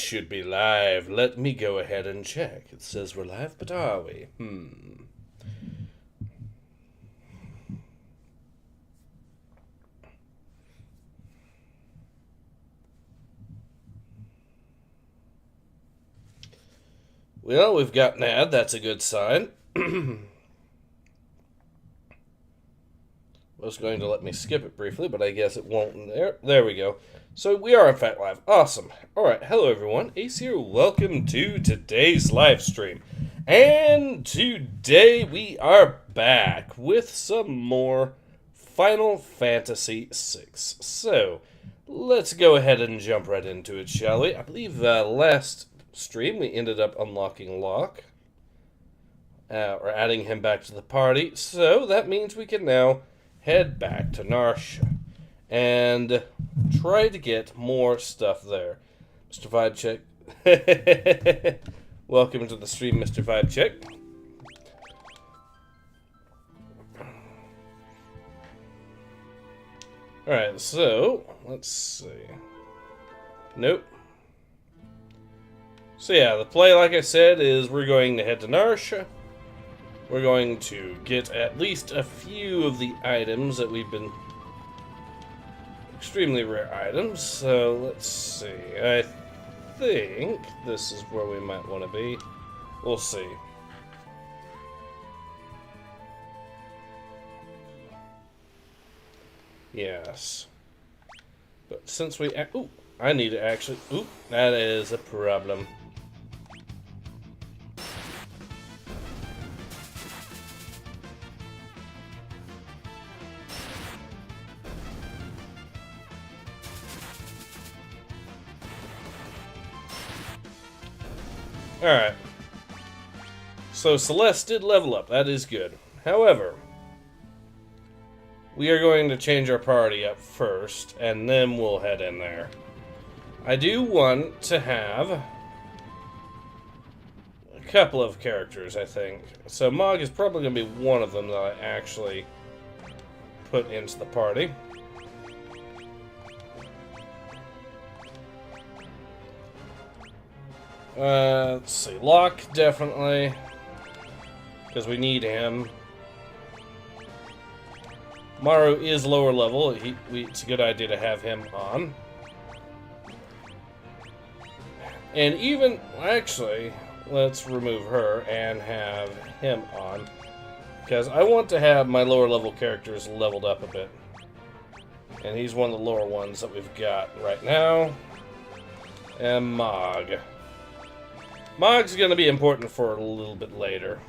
should be live. Let me go ahead and check. It says we're live, but are we? Well, we've got an ad. That's a good sign. Was going to let me skip it briefly, but I guess it won't. There we go. So we are in fact live. Awesome. Alright, hello everyone. Ace here. Welcome to today's live stream. And today we are back with some more Final Fantasy VI. So, let's go ahead and jump right into it, shall we? I believe last stream we ended up unlocking Locke. Or adding him back to the party. So, that means we can now head back to Norse and try to get more stuff there. Mr. Vibe Check. Welcome to the stream, Mr. Vibe Check. Alright, so let's see. Nope. So yeah, the play, like I said, is we're going to head to Norse. We're going to get at least a few of the items that we've been... extremely rare items. So, let's see. I think this is where we might want to be. We'll see. Yes. But since we... ooh, I need to actually... ooh, that is a problem. Alright. So Celeste did level up. That is good. However, we are going to change our party up first, and then we'll head in there. I do want to have a couple of characters, I think. So Mog is probably going to be one of them that I actually put into the party. Let's see, Locke, definitely, because we need him. Maru is lower level, it's a good idea to have him on. And even, actually, let's remove her and have him on, because I want to have my lower level characters leveled up a bit. And he's one of the lower ones that we've got right now. And Mog. Mog's going to be important for a little bit later.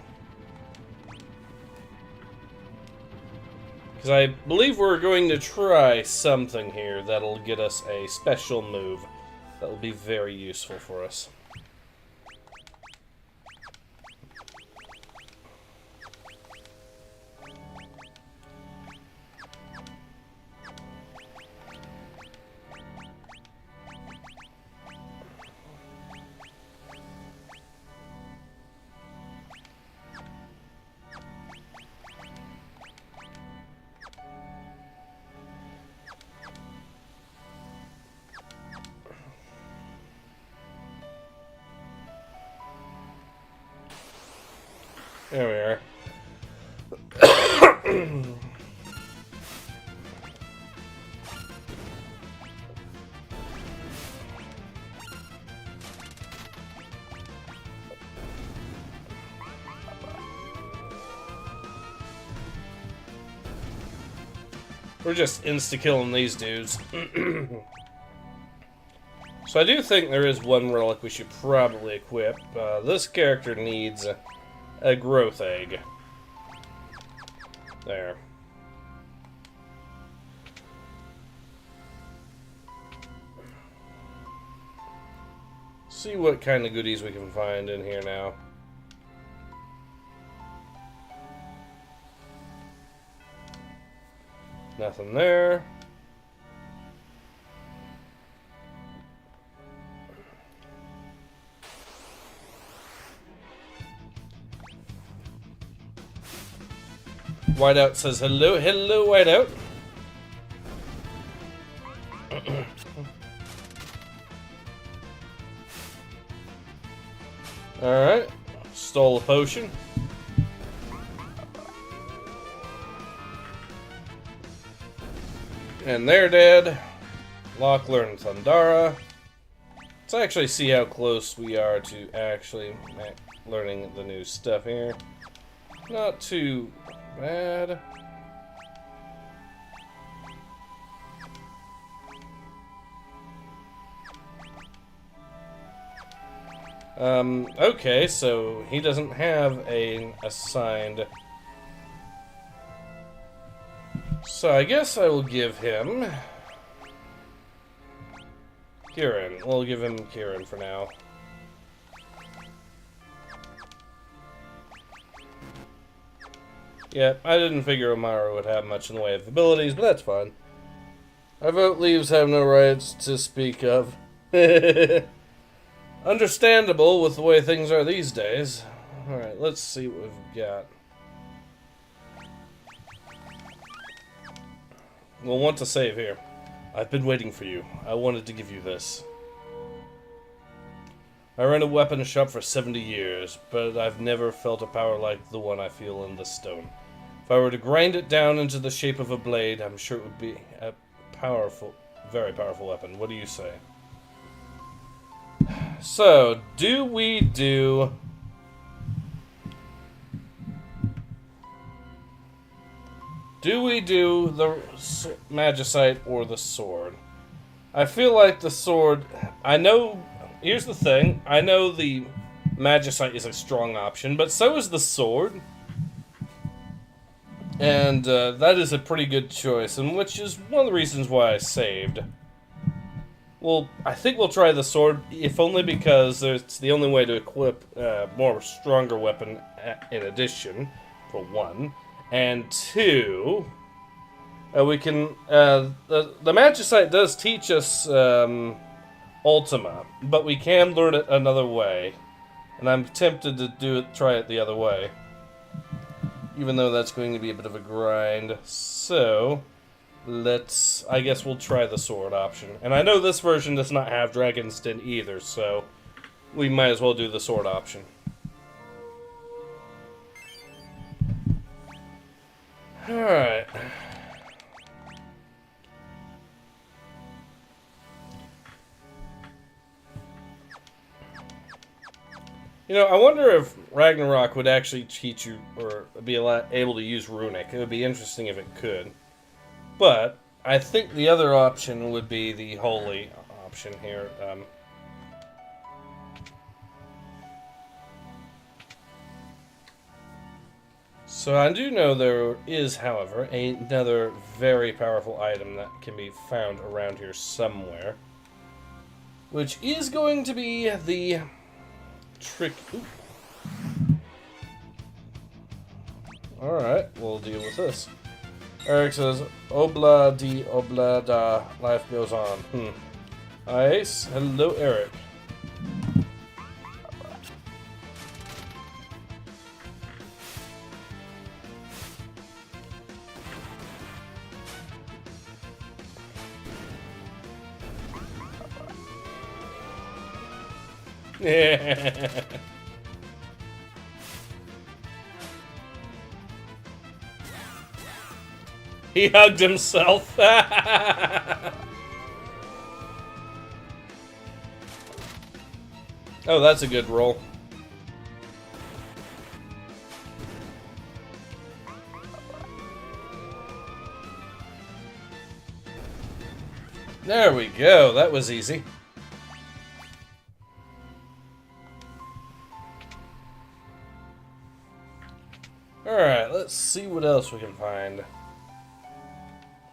Because I believe we're going to try something here that'll get us a special move that will be very useful for us. There we are. We're just insta-killing these dudes. So I do think there is one relic we should probably equip. This character needs a growth egg. There. See what kind of goodies we can find in here now. Nothing there. Whiteout says hello. Hello, Whiteout. Alright. Stole a potion. And they're dead. Lachlan and Thundara. Let's actually see how close we are to actually learning the new stuff here. Not too bad. Okay, so he doesn't have an assigned. So I guess I will give him Kieran. We'll give him Kieran for now. Yeah, I didn't figure Amara would have much in the way of abilities, but that's fine. I vote leaves have no rights to speak of. Understandable with the way things are these days. Alright, let's see what we've got. We'll want to save here. I've been waiting for you. I wanted to give you this. I ran a weapon shop for 70 years, but I've never felt a power like the one I feel in this stone. If I were to grind it down into the shape of a blade, I'm sure it would be a powerful, very powerful weapon. What do you say? So, do we do the Magicite or the sword? I feel like the sword, I know, here's the thing, I know the Magicite is a strong option, but so is the sword. And that is a pretty good choice, and which is one of the reasons why I saved. Well, I think we'll try the sword, if only because it's the only way to equip a more stronger weapon in addition, for one. And two, we can, the Magicite does teach us Ultima, but we can learn it another way. And I'm tempted to try it the other way. Even though that's going to be a bit of a grind. So, I guess we'll try the sword option. And I know this version does not have Dragon's Den either, so we might as well do the sword option. Alright. You know, I wonder if Ragnarok would actually teach you, or be able to use Runic. It would be interesting if it could. But I think the other option would be the Holy option here. So I do know there is, however, another very powerful item that can be found around here somewhere. Which is going to be the trick. Alright, we'll deal with this. Eric says, Obla di obla da, life goes on. Ice, hello Eric. He hugged himself. Oh, that's a good roll. There we go. That was easy. Alright, let's see what else we can find.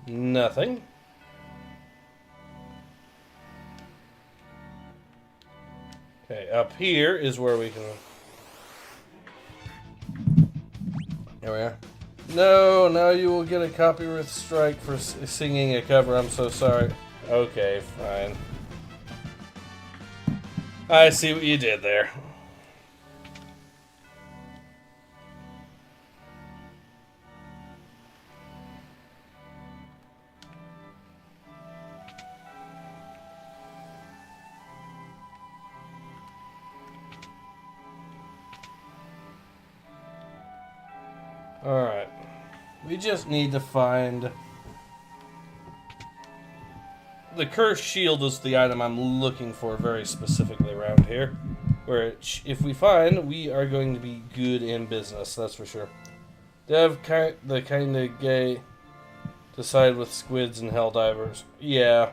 Nothing. Okay, up here is where we can... There we are. No, now you will get a copyright strike for singing a cover. I'm so sorry. Okay, fine. I see what you did there. Alright. We just need to find... The cursed shield is the item I'm looking for very specifically around here. Where if we find, we are going to be good in business, that's for sure. Dev, the kind of gay to side with squids and helldivers. Yeah.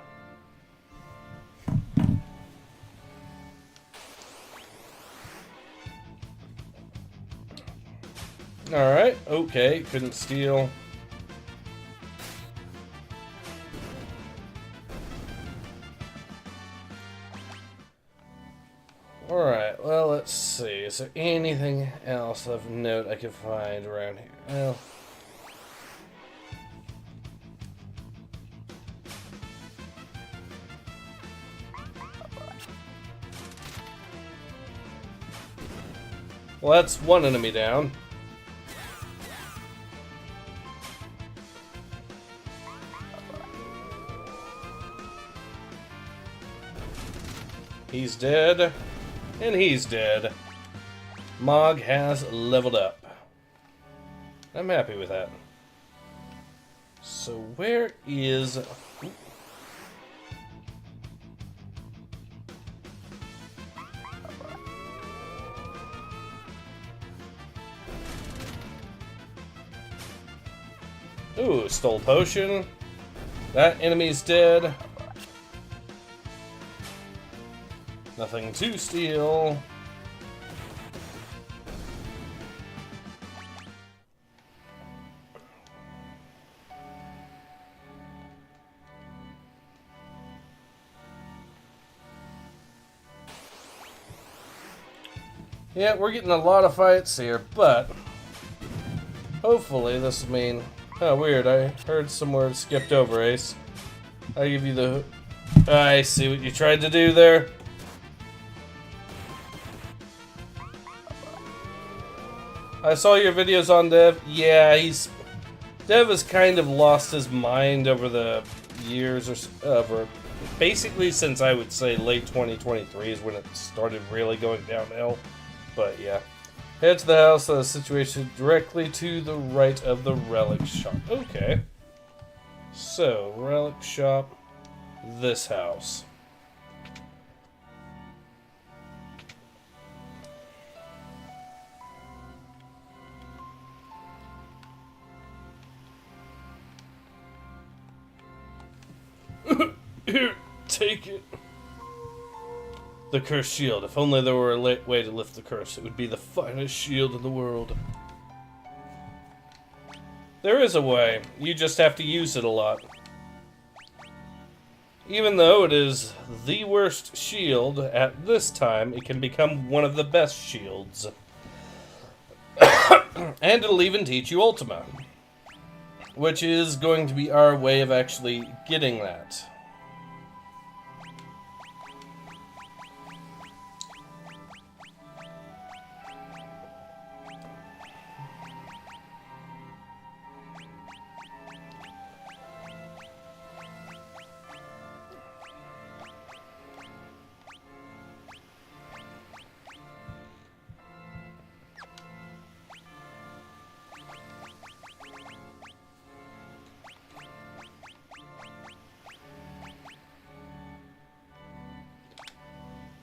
Alright, okay, couldn't steal. Alright, well, let's see. Is there anything else of note I can find around here? Well, that's one enemy down. He's dead. And he's dead. Mog has leveled up. I'm happy with that. So where is... Ooh, stole potion. That enemy's dead. Nothing to steal. Yeah, we're getting a lot of fights here, but hopefully this will mean... Oh, weird. I heard some words skipped over, Ace. I'll give you the... I see what you tried to do there. I saw your videos on Dev. Yeah, Dev has kind of lost his mind over the years, or over basically since I would say late 2023 is when it started really going downhill. But yeah. Head to the house that is situated directly to the right of the relic shop. Okay. So, relic shop, this house. Here, take it. The cursed shield. If only there were a way to lift the curse, it would be the finest shield in the world. There is a way. You just have to use it a lot. Even though it is the worst shield, at this time, it can become one of the best shields. And it'll even teach you Ultima. Which is going to be our way of actually getting that.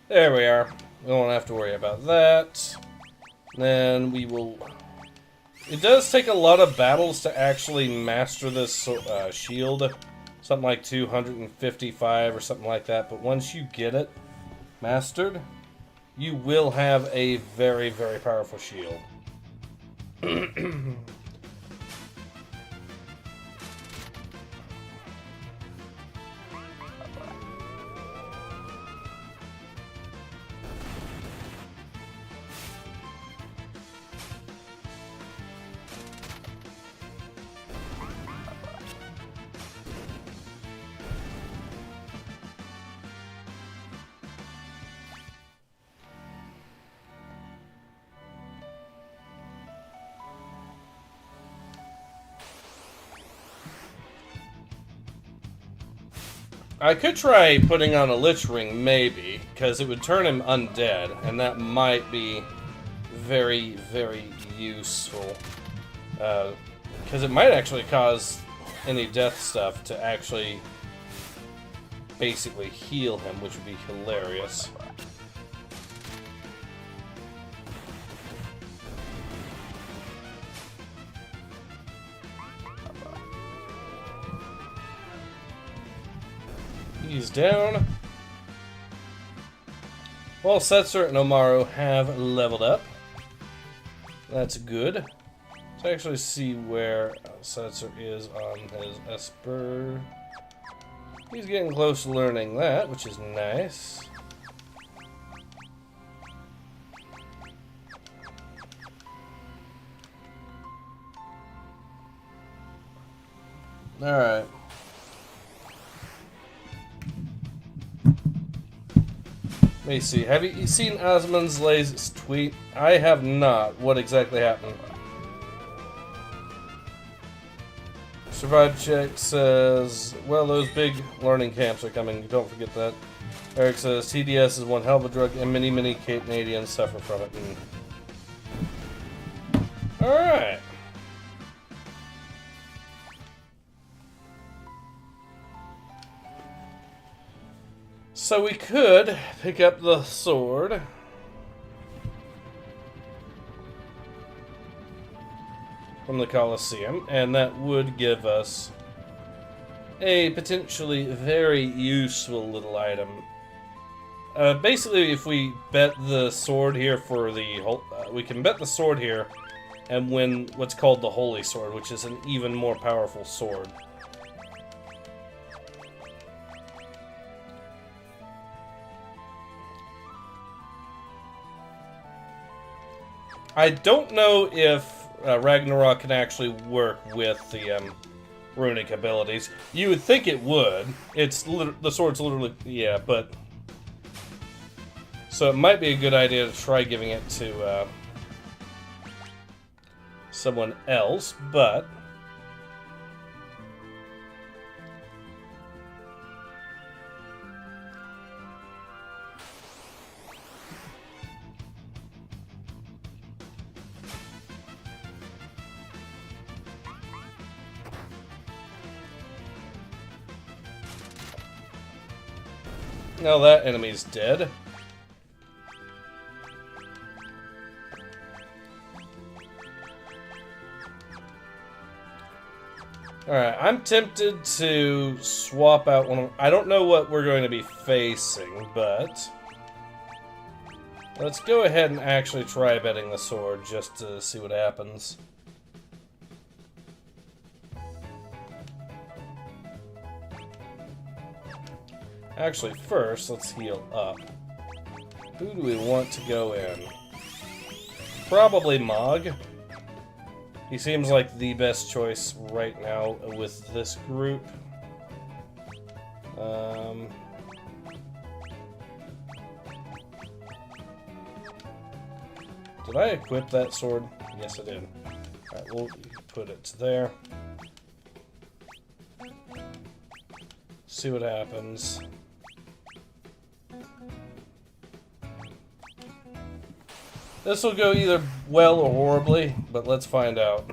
There we are. We don't have to worry about that. Then we will... It does take a lot of battles to actually master this shield. Something like 255 or something like that. But once you get it mastered, you will have a very, very powerful shield. I could try putting on a Lich Ring, maybe, because it would turn him undead, and that might be very, very useful. Because it might actually cause any death stuff to actually basically heal him, which would be hilarious. He's down. Well, Setzer and Omaru have leveled up. That's good. Let's actually see where Setzer is on his Esper. He's getting close to learning that, which is nice. Alright. Let me see. Have you seen Osmond's tweet? I have not. What exactly happened? Survive Check says, well, those big learning camps are coming. Don't forget that. Eric says, TDS is one hell of a drug, and many Canadians suffer from it. Alright. So we could pick up the sword. From the Colosseum, and that would give us a potentially very useful little item. Basically, if we bet the sword here for the we can bet the sword here and win what's called the Holy Sword, which is an even more powerful sword. I don't know if Ragnarok can actually work with the runic abilities. You would think it would. It's the sword's literally, yeah, but so it might be a good idea to try giving it to someone else, but now that enemy's dead. Alright, I'm tempted to swap out one of... I don't know what we're going to be facing, but let's go ahead and actually try betting the sword just to see what happens. Actually, first, let's heal up. Who do we want to go in? Probably Mog. He seems like the best choice right now with this group. Did I equip that sword? Yes, I did. Alright, we'll put it there. See what happens. This will go either well or horribly, but let's find out.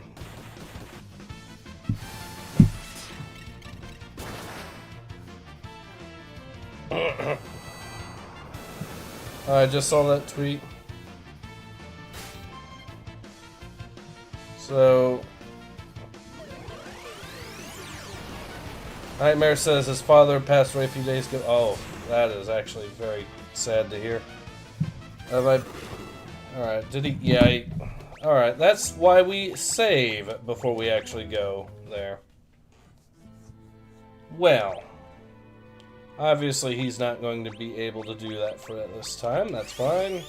I just saw that tweet. So, Nightmare says his father passed away a few days ago. Oh, that is actually very sad to hear. Alright, did he? Yeah, alright, that's why we save before we actually go there. Well, obviously he's not going to be able to do that for this time. That's fine.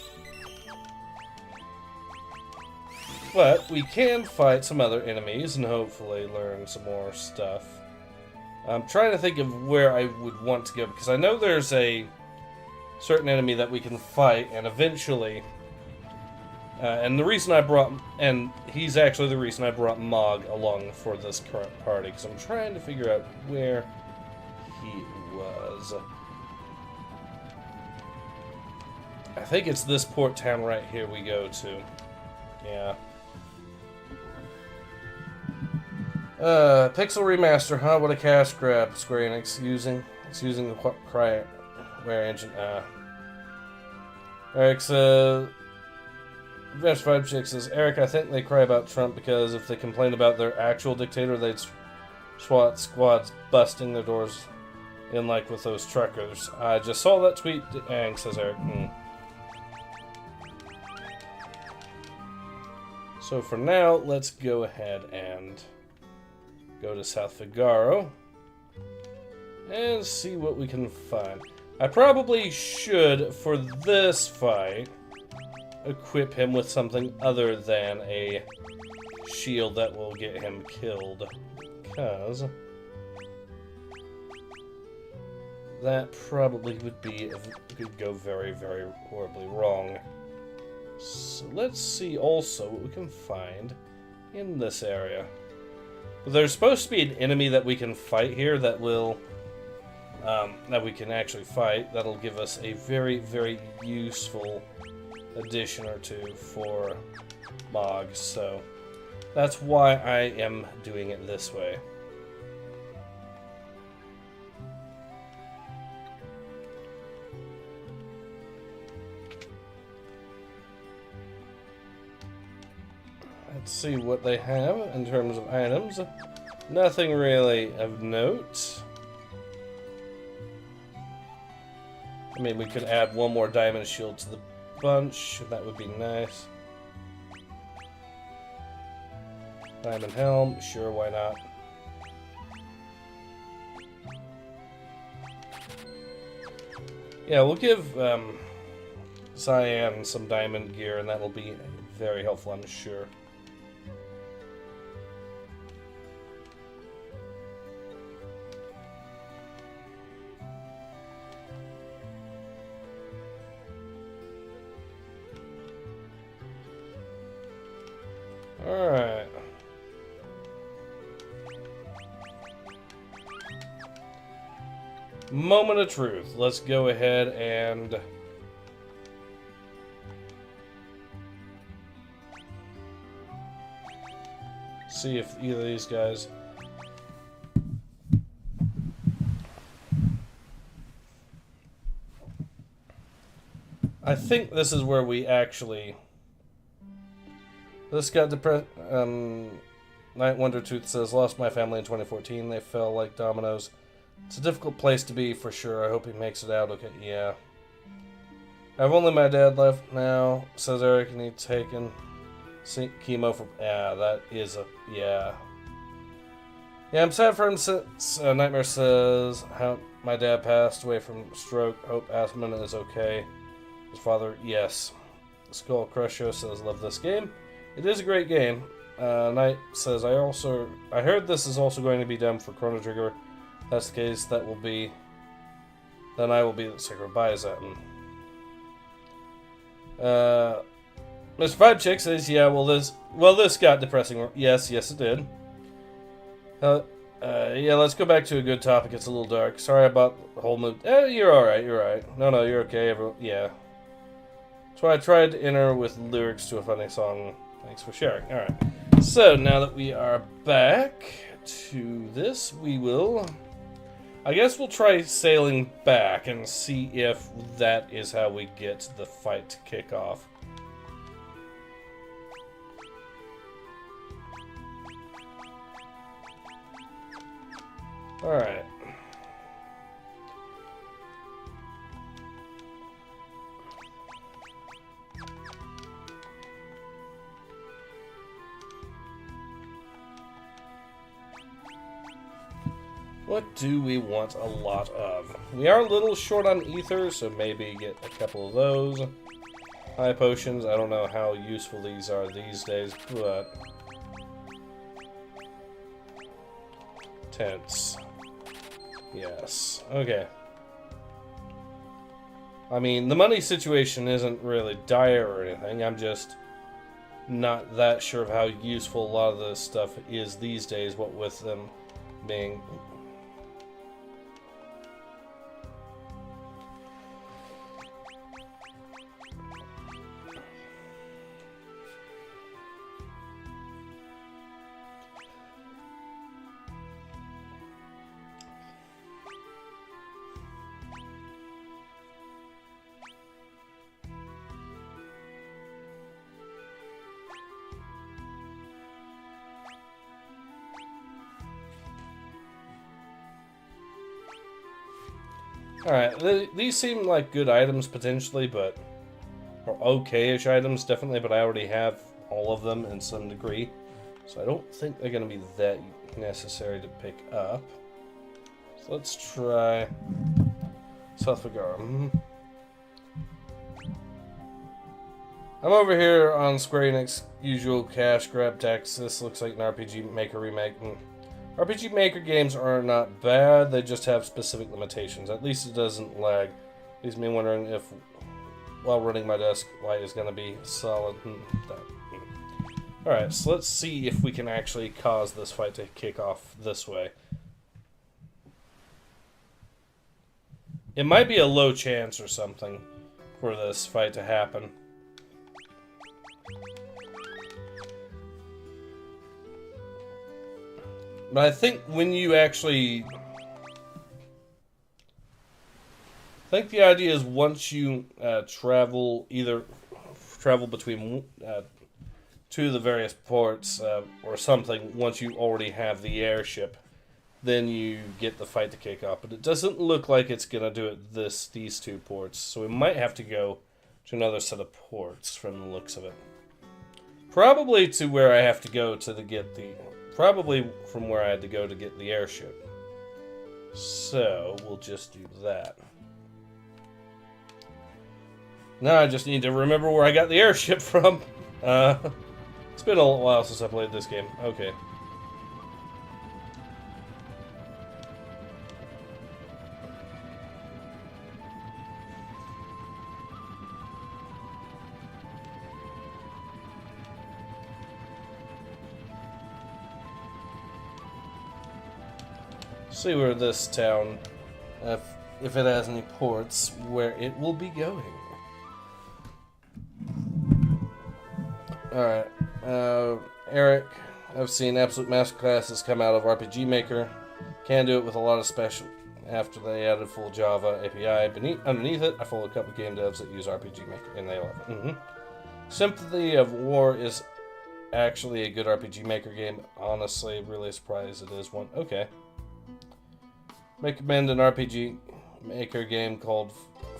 But we can fight some other enemies and hopefully learn some more stuff. I'm trying to think of where I would want to go, because I know there's a certain enemy that we can fight, and eventually... and the reason I brought... and he's actually the reason I brought Mog along for this current party, because I'm trying to figure out where he was. I think it's this port town right here we go to. Yeah. Pixel Remaster, huh? What a cash grab Square Enix using. It's using the Cry engine. Eric says, Best 5 Chicks says, Eric, I think they cry about Trump because if they complained about their actual dictator, they'd SWAT squads busting their doors in like with those truckers. I just saw that tweet, Ang, says Eric. So for now, let's go ahead and go to South Figaro and see what we can find. I probably should, for this fight, equip him with something other than a shield that will get him killed, because that probably could go very, very horribly wrong. So let's see also what we can find in this area. But there's supposed to be an enemy that we can fight here that will, that we can actually fight. That'll give us a very, very useful addition or two for Mog. So that's why I am doing it this way. Let's see what they have in terms of items. Nothing really of note. I mean, we could add one more diamond shield to the bunch. That would be nice. Diamond helm. Sure, why not? Yeah, we'll give Cyan some diamond gear, and that'll be very helpful, I'm sure. Alright. Moment of truth. Let's go ahead and see if either of these guys. I think this is where we actually. This got depressed. Night Wonder Tooth says, lost my family in 2014. They fell like dominoes. It's a difficult place to be for sure. I hope he makes it out okay. Yeah. I have only my dad left now, says Eric, and he's taken chemo for. Yeah, that is a. Yeah. Yeah, I'm sad for him since Nightmare says how my dad passed away from stroke. Hope Asman is okay. His father, yes. Skull Crusher says, love this game. It is a great game. Knight says, I heard this is also going to be done for Chrono Trigger. If that's the case, that will be. Then I will be the Sacred Bison. Mr. Five Chick says, yeah, this got depressing. Yes, it did. Yeah, let's go back to a good topic. It's a little dark. Sorry about the whole mood. You're alright, you're alright. No, you're okay. Yeah. So I tried to enter with lyrics to a funny song. Thanks for sharing. Alright. So, now that we are back to this, we will. I guess we'll try sailing back and see if that is how we get the fight to kick off. Alright. What do we want a lot of? We are a little short on ether, so maybe get a couple of those. High potions, I don't know how useful these are these days, but... Tents. Yes. Okay. I mean, the money situation isn't really dire or anything. I'm just not that sure of how useful a lot of this stuff is these days, what with them being... Alright, these seem like good items potentially, but... or okay-ish items, definitely, but I already have all of them in some degree. So I don't think they're going to be that necessary to pick up. So let's try... Sephuris. I'm over here on Square Enix usual cash grab tax. This looks like an RPG Maker remake. RPG Maker games are not bad, they just have specific limitations. At least it doesn't lag. Leaves me wondering if, while running my desk, light is going to be solid. Alright, so let's see if we can actually cause this fight to kick off this way. It might be a low chance or something for this fight to happen. But I think when you actually... I think the idea is once you travel between two of the various ports or something, once you already have the airship, then you get the fight to kick off. But it doesn't look like it's going to do it these two ports, so we might have to go to another set of ports from the looks of it. Probably to where I have to go to get the... Probably from where I had to go to get the airship. So, we'll just do that. Now I just need to remember where I got the airship from. It's been a while since I played this game. Okay. See where this town, if it has any ports, where it will be going. Alright, Eric, I've seen absolute masterclasses come out of RPG Maker. Can do it with a lot of special. After they added full Java API underneath it, I follow a couple game devs that use RPG Maker, and they love it. Sympathy of War is actually a good RPG Maker game. Honestly, really surprised it is one. Okay. Recommend an RPG Maker game called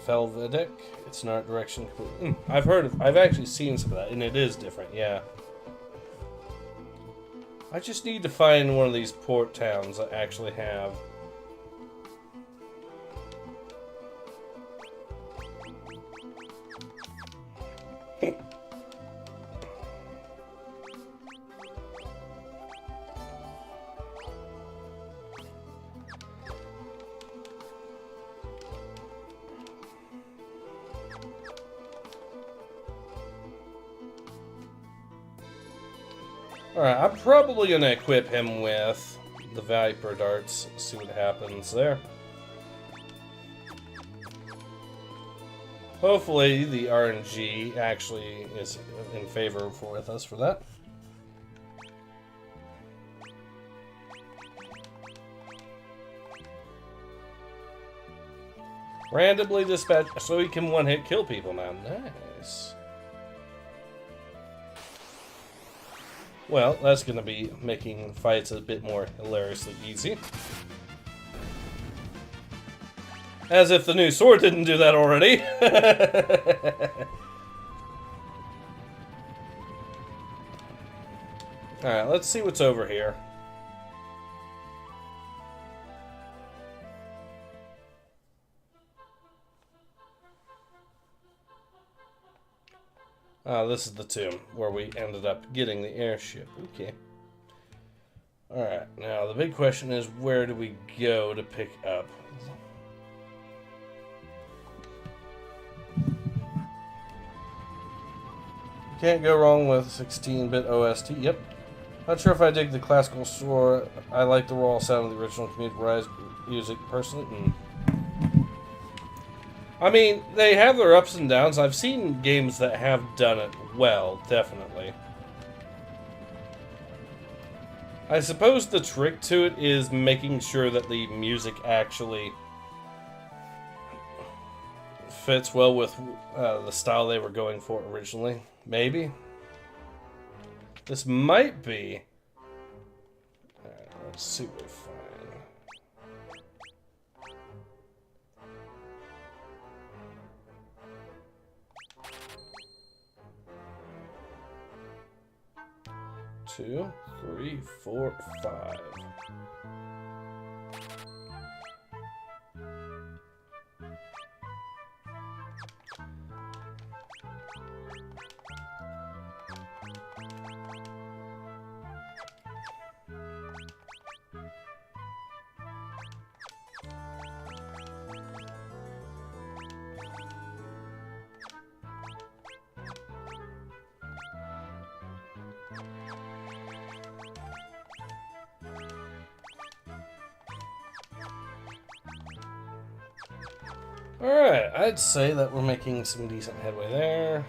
Felvedek. It's an art direction. I've actually seen some of that, and it is different, yeah. I just need to find one of these port towns that actually have... Alright, I'm probably going to equip him with the Viper Darts, see what happens there. Hopefully the RNG actually is in favor with us for that. Randomly dispatch, so he can one-hit kill people now. Nice. Well, that's going to be making fights a bit more hilariously easy. As if the new sword didn't do that already. Alright, let's see what's over here. This is the tomb where we ended up getting the airship. Okay. Alright, now the big question is, where do we go to pick up? Can't go wrong with 16-bit OST. Yep. Not sure if I dig the classical score. I like the raw sound of the original computerized music personally. I mean, they have their ups and downs. I've seen games that have done it well, definitely. I suppose the trick to it is making sure that the music actually fits well with the style they were going for originally. Maybe. This might be... Alright, let's see what we find. 2, 3, 4, 5. Alright, I'd say that we're making some decent headway there.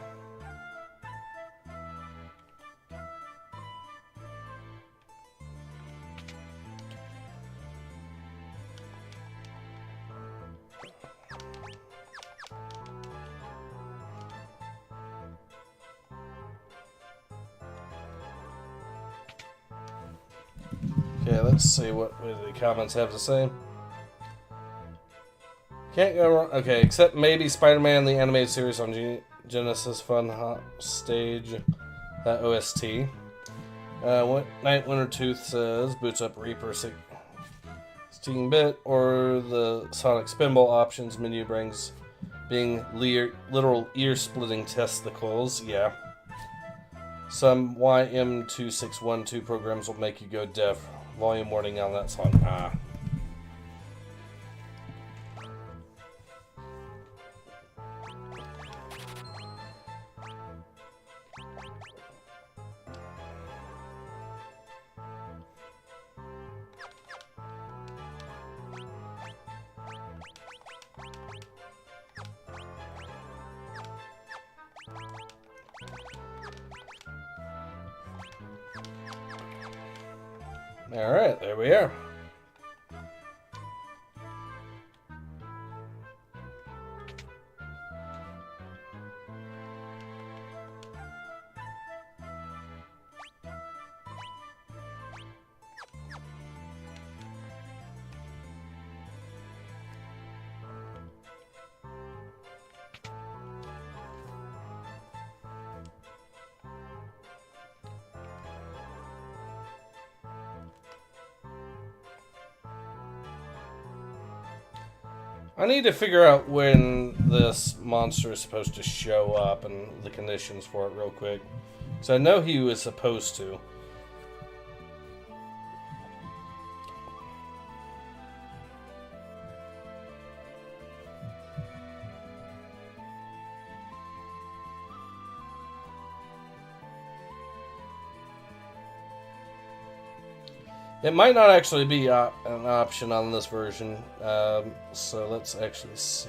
Okay, let's see what the comments have to say. Can't go wrong. Okay, except maybe Spider-Man, the animated series on Genesis Fun Hot Stage, that OST. Night Winter Tooth says, boots up Reaper 16-bit, or the Sonic Spinball options menu brings being literal ear-splitting testicles. Yeah. Some YM2612 programs will make you go deaf. Volume warning on that song. Ah. Alright, there we are. I need to figure out when this monster is supposed to show up and the conditions for it real quick. Because I know he was supposed to. It might not actually be an option on this version, so let's actually see.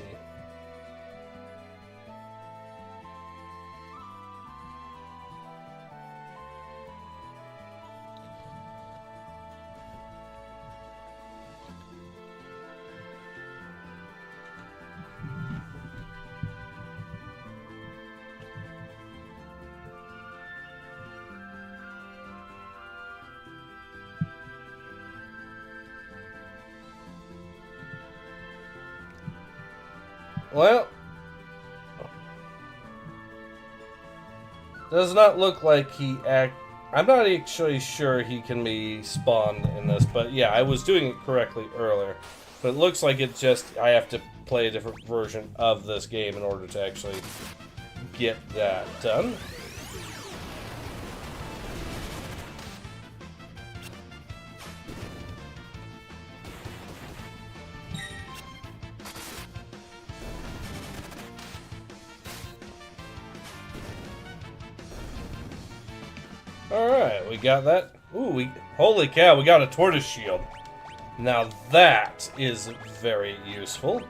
Well, does not look like I'm not actually sure he can be spawned in this, but yeah, I was doing it correctly earlier. But it looks like it's just I have to play a different version of this game in order to actually get that done. Alright, we got that. Ooh, holy cow, we got a tortoise shield. Now that is very useful.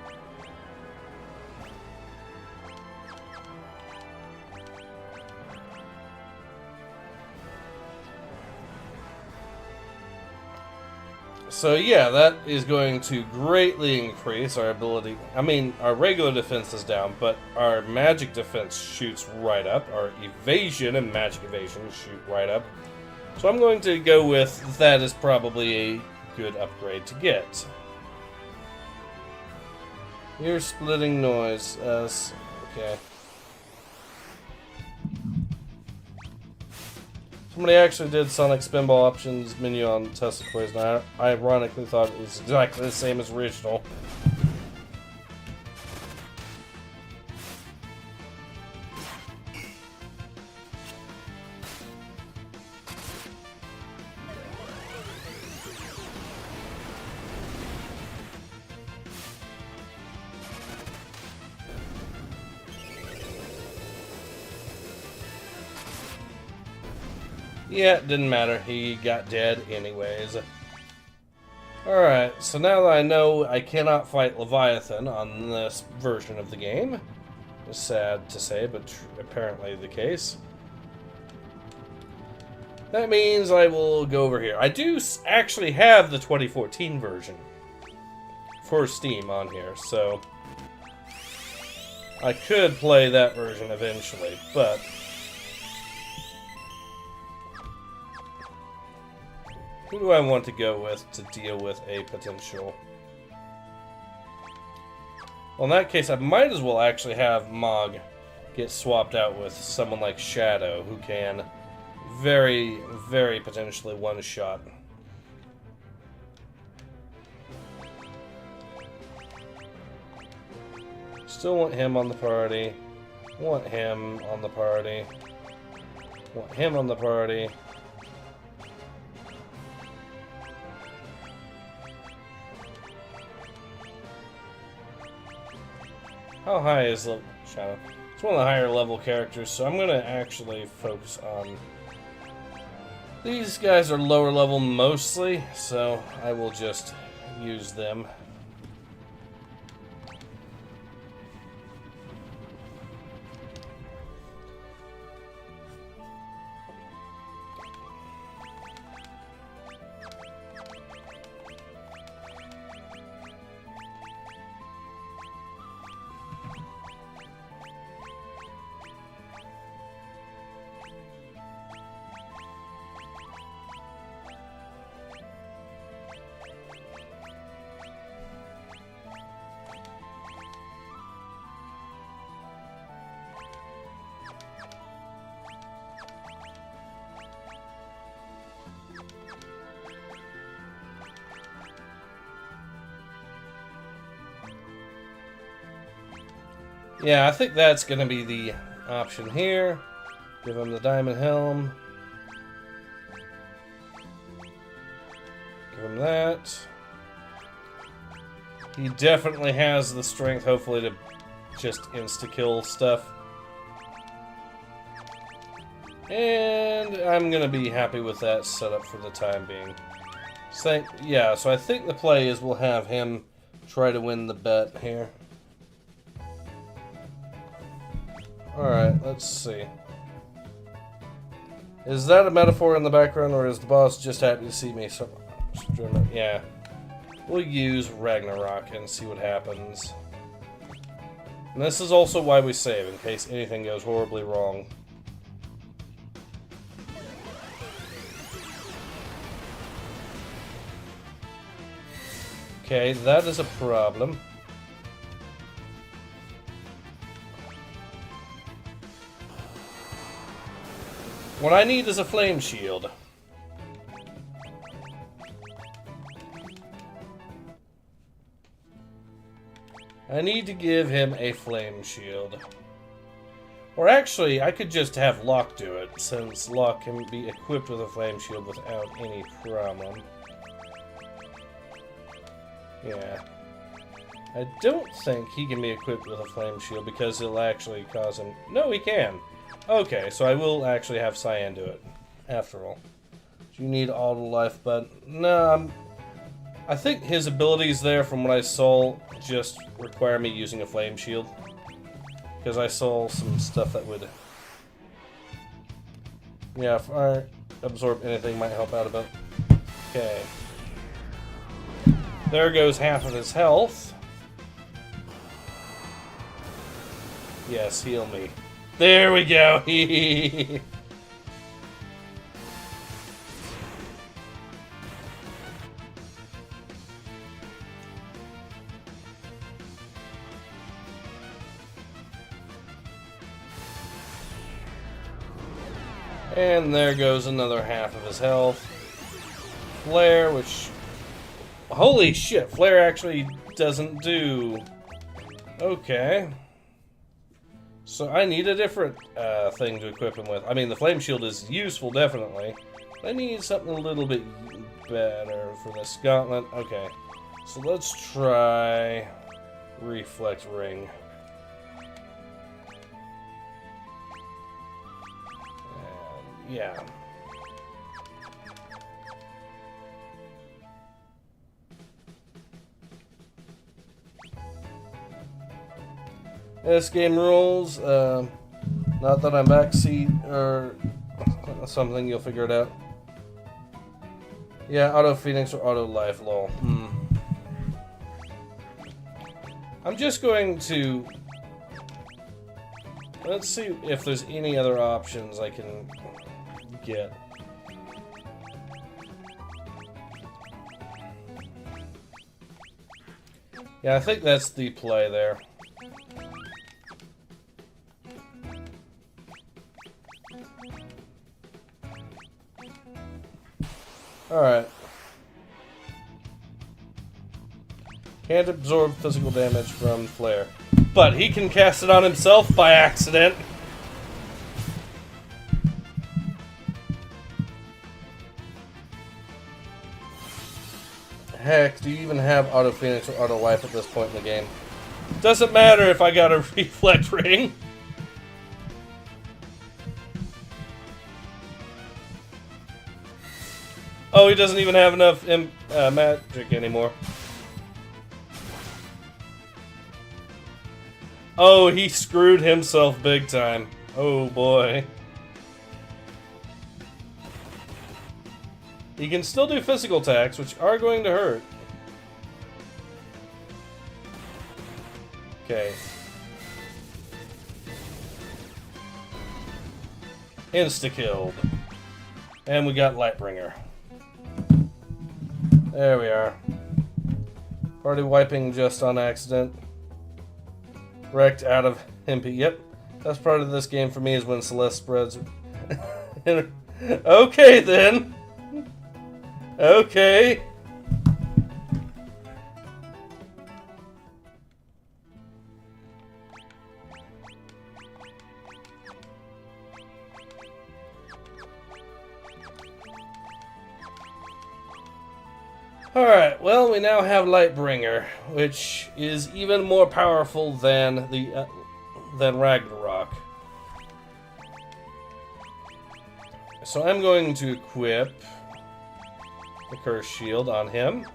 So yeah, that is going to greatly increase our ability. I mean, our regular defense is down, but our magic defense shoots right up. Our evasion and magic evasion shoot right up. So I'm going to go with that is probably a good upgrade to get. Ear splitting noise. Okay. Somebody actually did Sonic Spinball Options menu on Tesla Quiz, and I ironically thought it was exactly the same as original. Yeah, it didn't matter. He got dead anyways. Alright, so now that I know I cannot fight Leviathan on this version of the game, it's sad to say, but apparently the case, that means I will go over here. I do actually have the 2014 version for Steam on here, so I could play that version eventually, but who do I want to go with to deal with a potential? Well, in that case, I might as well actually have Mog get swapped out with someone like Shadow, who can very, very potentially one-shot. Still want him on the party. Want him on the party. Want him on the party. How high is the Shadow? It's one of the higher level characters, so I'm gonna actually focus on... These guys are lower level mostly, so I will just use them. Yeah, I think that's going to be the option here. Give him the diamond helm. Give him that. He definitely has the strength, hopefully, to just insta-kill stuff. And I'm going to be happy with that setup for the time being. So, yeah, so I think the play is we'll have him try to win the bet here. Alright, let's see. Is that a metaphor in the background, or is the boss just happy to see me? Yeah. We'll use Ragnarok and see what happens. And this is also why we save, in case anything goes horribly wrong. Okay, that is a problem. What I need is a flame shield. I need to give him a flame shield. Or actually, I could just have Locke do it, since Locke can be equipped with a flame shield without any problem. Yeah. I don't think he can be equipped with a flame shield because it'll actually cause him... No, he can! Okay, so I will actually have Cyan do it, after all. Do you need auto life, but no, I think his abilities there, from what I saw, just require me using a flame shield. Because I saw some stuff that would... Yeah, if I absorb anything might help out a bit. Okay. There goes half of his health. Yes, heal me. There we go! And there goes another half of his health. Flare, which... Holy shit, Flare actually doesn't do... Okay. So I need a different thing to equip him with. I mean, the Flame Shield is useful, definitely. I need something a little bit better for this gauntlet. Okay. So let's try... Reflect Ring. Yeah. This game rules. Not that I'm backseat or something, you'll figure it out. Yeah, Auto Phoenix or Auto Life, lol. I'm just going to... Let's see if there's any other options I can get. Yeah, I think that's the play there. Alright. Can't absorb physical damage from Flare. But he can cast it on himself by accident. Heck, do you even have Auto Phoenix or Auto Life at this point in the game? Doesn't matter if I got a Reflect Ring. Oh, he doesn't even have enough magic anymore. Oh, he screwed himself big time. Oh boy. He can still do physical attacks, which are going to hurt. Okay. Insta-killed. And we got Lightbringer. There we are. Party wiping just on accident. Wrecked out of MP. Yep. That's part of this game for me is when Celeste spreads. Okay then. Okay. Alright, well, we now have Lightbringer, which is even more powerful than than Ragnarok. So I'm going to equip the Curse Shield on him.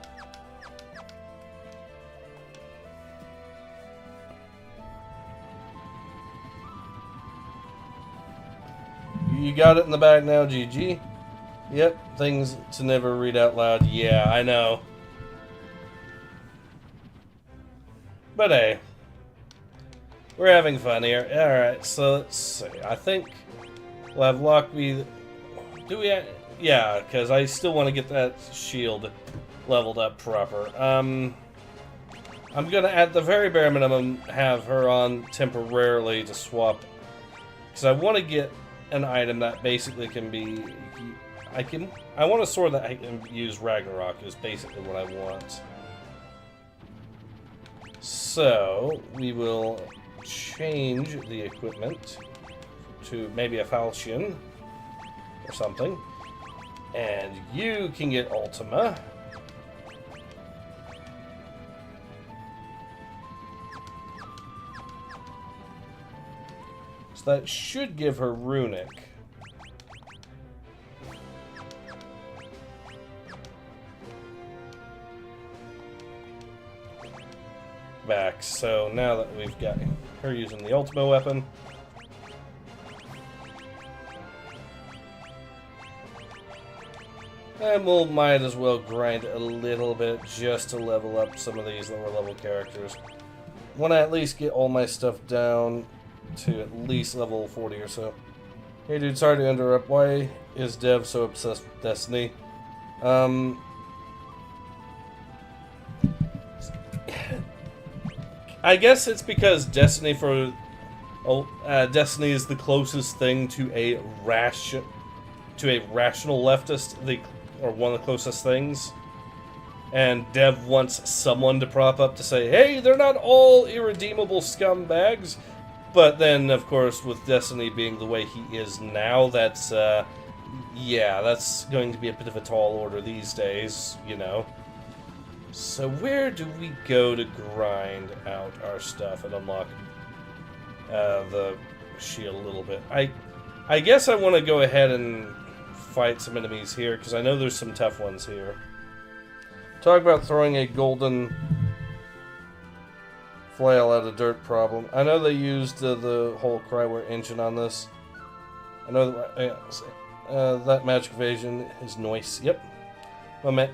You got it in the bag now, GG. Yep, things to never read out loud. Yeah, I know. But hey, we're having fun here. Alright, so let's see. I think we'll have Lockby. Do we? Yeah, because I still want to get that shield leveled up proper. I'm gonna, at the very bare minimum, have her on temporarily to swap. Because I want to get an item that basically can be... I want a sword that I can use Ragnarok is basically what I want. So, we will change the equipment to maybe a falchion or something. And you can get Ultima. So that should give her Runic. Back. So now that we've got her using the Ultima weapon, and we'll might as well grind a little bit just to level up some of these lower level characters. Want to at least get all my stuff down to at least level 40 or so. Hey dude, sorry to interrupt. Why is Dev so obsessed with Destiny? I guess it's because Destiny Destiny is the closest thing to a to a rational leftist, or one of the closest things. And Dev wants someone to prop up to say, hey, they're not all irredeemable scumbags. But then, of course, with Destiny being the way he is now, that's, yeah, that's going to be a bit of a tall order these days, you know. So where do we go to grind out our stuff and unlock the shield a little bit? I guess I want to go ahead and fight some enemies here, because I know there's some tough ones here. Talk about throwing a golden flail at a dirt problem. I know they used the whole Krawurxus engine on this. I know that, that magic evasion is noise. Yep.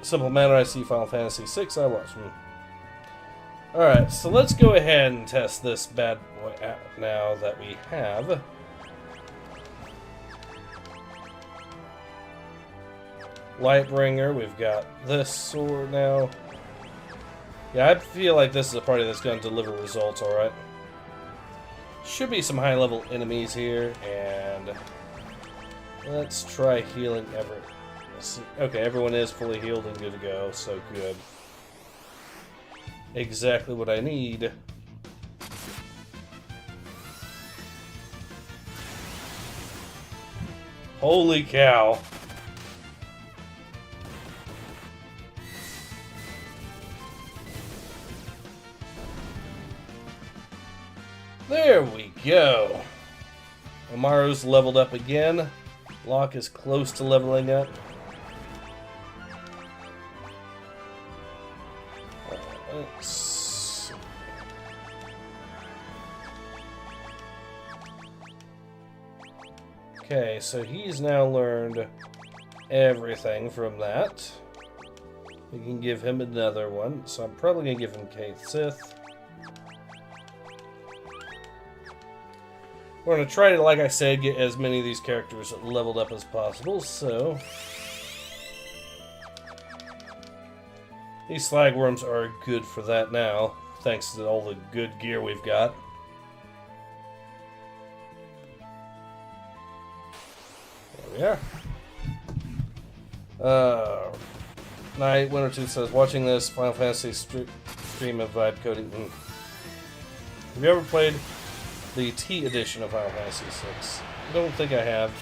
Simple manner I see Final Fantasy VI, I watch. Alright, so let's go ahead and test this bad boy out now that we have. Lightbringer, we've got this sword now. Yeah, I feel like this is a party that's going to deliver results, alright. Should be some high-level enemies here, and let's try healing Everett. Okay, everyone is fully healed and good to go, so good. Exactly what I need. Holy cow. There we go. Amaru's leveled up again. Locke is close to leveling up. Let's see. Okay, so he's now learned everything from that. We can give him another one, so I'm probably going to give him Kaith Sith. We're going to try to, like I said, get as many of these characters leveled up as possible, so... These slagworms are good for that now, thanks to all the good gear we've got. There we are. Night Winter Tooth says, watching this Final Fantasy stream of vibe coding. Have you ever played the T edition of Final Fantasy VI? I don't think I have.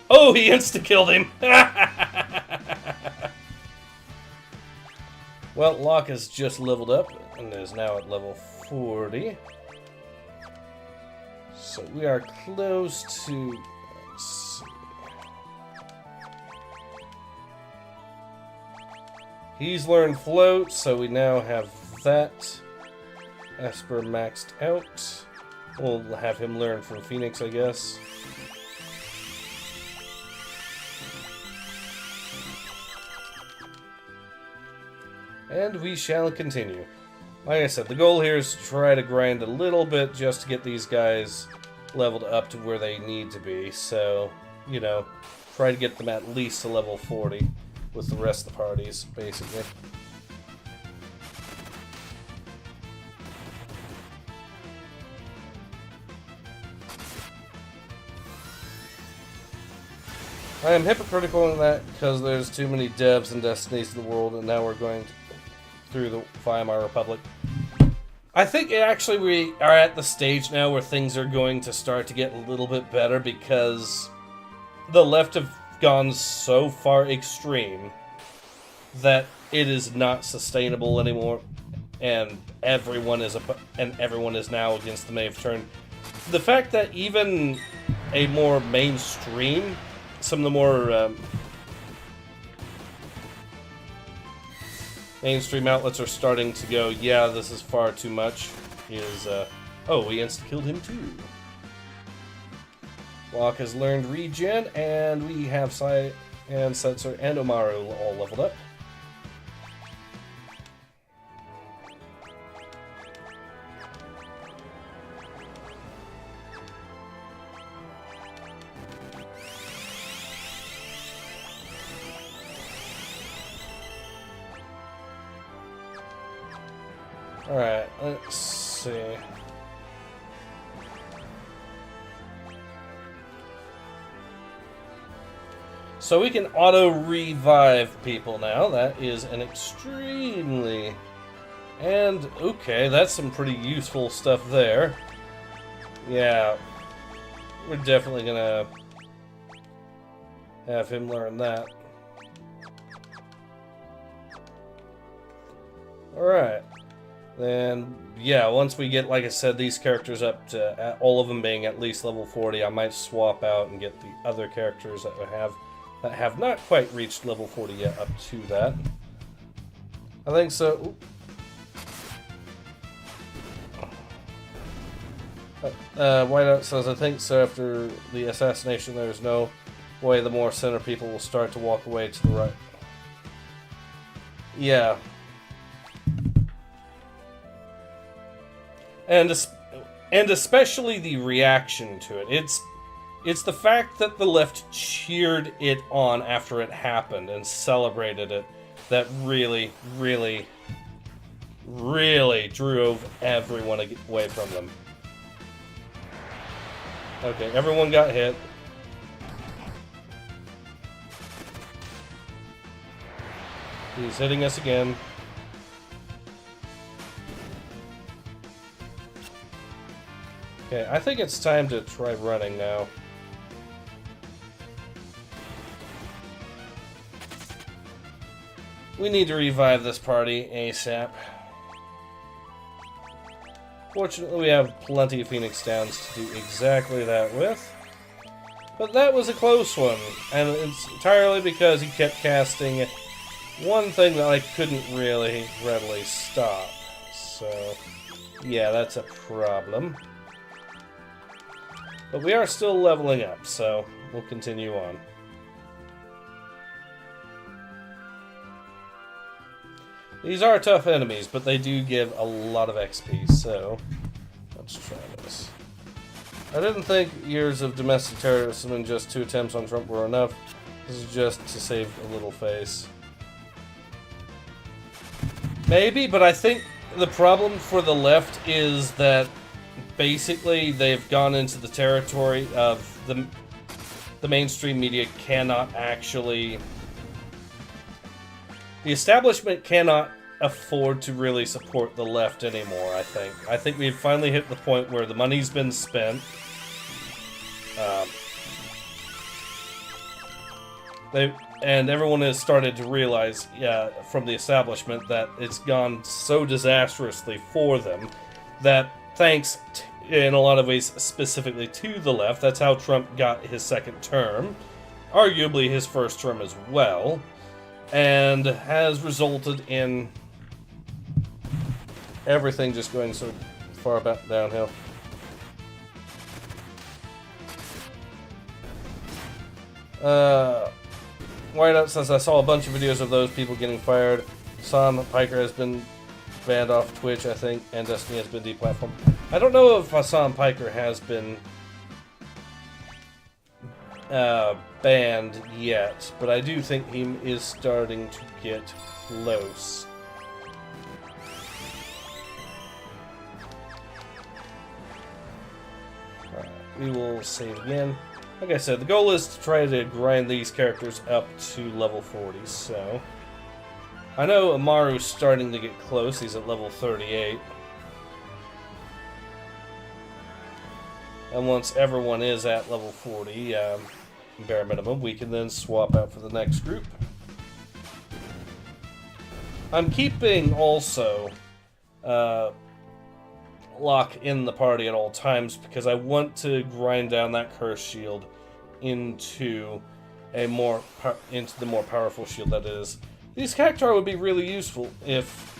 Oh, he insta-killed him! Well, Locke has just leveled up and is now at level 40. So we are close to... Let's see. He's learned Float, so we now have that. Esper maxed out. We'll have him learn from Phoenix, I guess. And we shall continue. Like I said, the goal here is to try to grind a little bit just to get these guys leveled up to where they need to be. So, you know, try to get them at least to level 40 with the rest of the parties, basically. I am hypocritical in that because there's too many devs and destinies in the world, and now we're going through the Weimar Republic. I think actually we are at the stage now where things are going to start to get a little bit better because the left have gone so far extreme that it is not sustainable anymore, and everyone is now against the Maeve turn. The fact that even a more mainstream, some of the more mainstream outlets are starting to go, yeah, this is far too much. Oh, we insta-killed him too. Locke has learned regen, and we have Sai and Setzer and Omaru all leveled up. Alright, let's see. So we can auto-revive people now. That is an extremely... And, okay, that's some pretty useful stuff there. Yeah, we're definitely gonna have him learn that. Alright. Then, yeah, once we get, like I said, these characters up to all of them being at least level 40, I might swap out and get the other characters that have not quite reached level 40 yet up to that. I think so. Whiteout says, I think so. After the assassination, there's no way the more center people will start to walk away to the right. Yeah. And especially the reaction to it. It's the fact that the left cheered it on after it happened and celebrated it that really, really, really drove everyone away from them. Okay, everyone got hit. He's hitting us again. Okay, I think it's time to try running now. We need to revive this party ASAP. Fortunately, we have plenty of Phoenix Downs to do exactly that with. But that was a close one, and it's entirely because he kept casting one thing that I couldn't really readily stop. So, yeah, that's a problem. But we are still leveling up, so we'll continue on. These are tough enemies, but they do give a lot of XP, so let's try this. I didn't think years of domestic terrorism and just 2 attempts on Trump were enough. This is just to save a little face. Maybe, but I think the problem for the left is that basically they've gone into the territory of the mainstream media cannot actually... The establishment cannot afford to really support the left anymore, I think. I think we've finally hit the point where the money's been spent. And everyone has started to realize, from the establishment, that it's gone so disastrously for them that thanks, in a lot of ways, specifically to the left, that's how Trump got his second term, arguably his first term as well, and has resulted in everything just going so far back downhill. Whiteout says, I saw a bunch of videos of those people getting fired. Hassan Piker has been banned off Twitch, I think, and Destiny has been deplatformed. I don't know if Hassan Piker has been banned yet, but I do think he is starting to get close. Alright, we will save again. Like I said, the goal is to try to grind these characters up to level 40, so... I know Amaru's starting to get close, he's at level 38. And once everyone is at level 40, bare minimum, we can then swap out for the next group. I'm keeping also Locke in the party at all times because I want to grind down that curse shield into the more powerful shield that is. These Cactuar would be really useful if...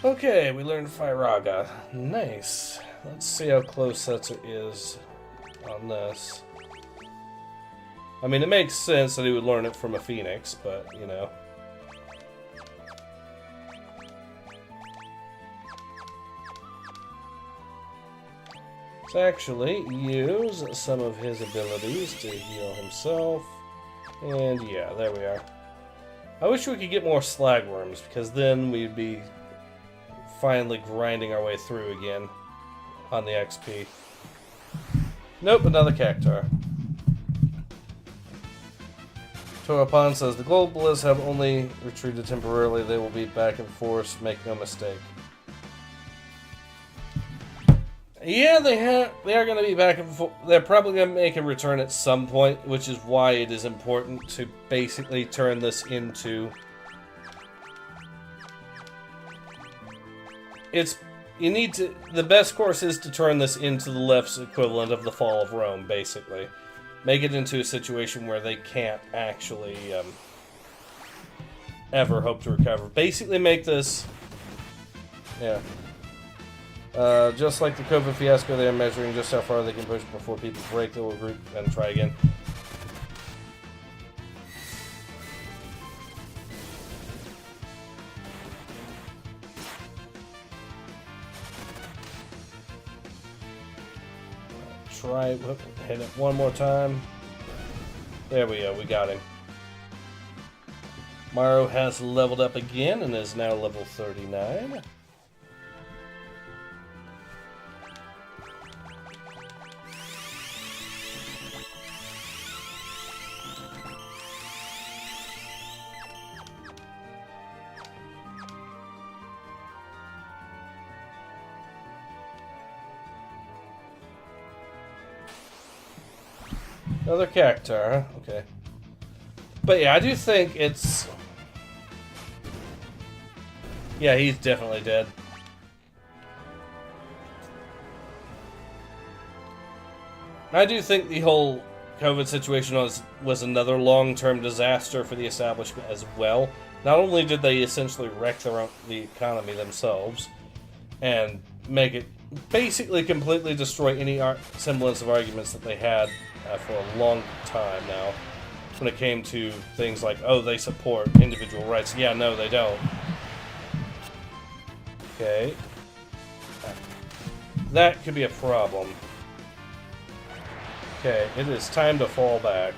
Okay, we learned Firaga. Nice. Let's see how close Setzer is on this. I mean, it makes sense that he would learn it from a Phoenix, but, you know. Let's actually use some of his abilities to heal himself. And yeah, there we are. I wish we could get more slagworms, because then we'd be finally grinding our way through again on the XP. Nope, another cactuar. Torapan says, the globalists have only retreated temporarily. They will be back in force. Make no mistake. Yeah, they are going to be back and forth. They're probably going to make a return at some point, which is why it is important to basically turn this into... The best course is to turn this into the left's equivalent of the fall of Rome, basically. Make it into a situation where they can't actually ever hope to recover. Basically make this... Yeah. Just like the COVID fiasco, they are measuring just how far they can push before people break. They will regroup and try again. Hit it one more time. There we go, we got him. Mario has leveled up again and is now level 39. Another cactuar, huh? Okay. But yeah, I do think it's... Yeah, he's definitely dead. I do think the whole COVID situation was another long-term disaster for the establishment as well. Not only did they essentially wreck the economy themselves and make it basically completely destroy any semblance of arguments that they had for a long time now, when it came to things like, oh, they support individual rights. Yeah, no, they don't. Okay. That could be a problem. Okay, it is time to fall back.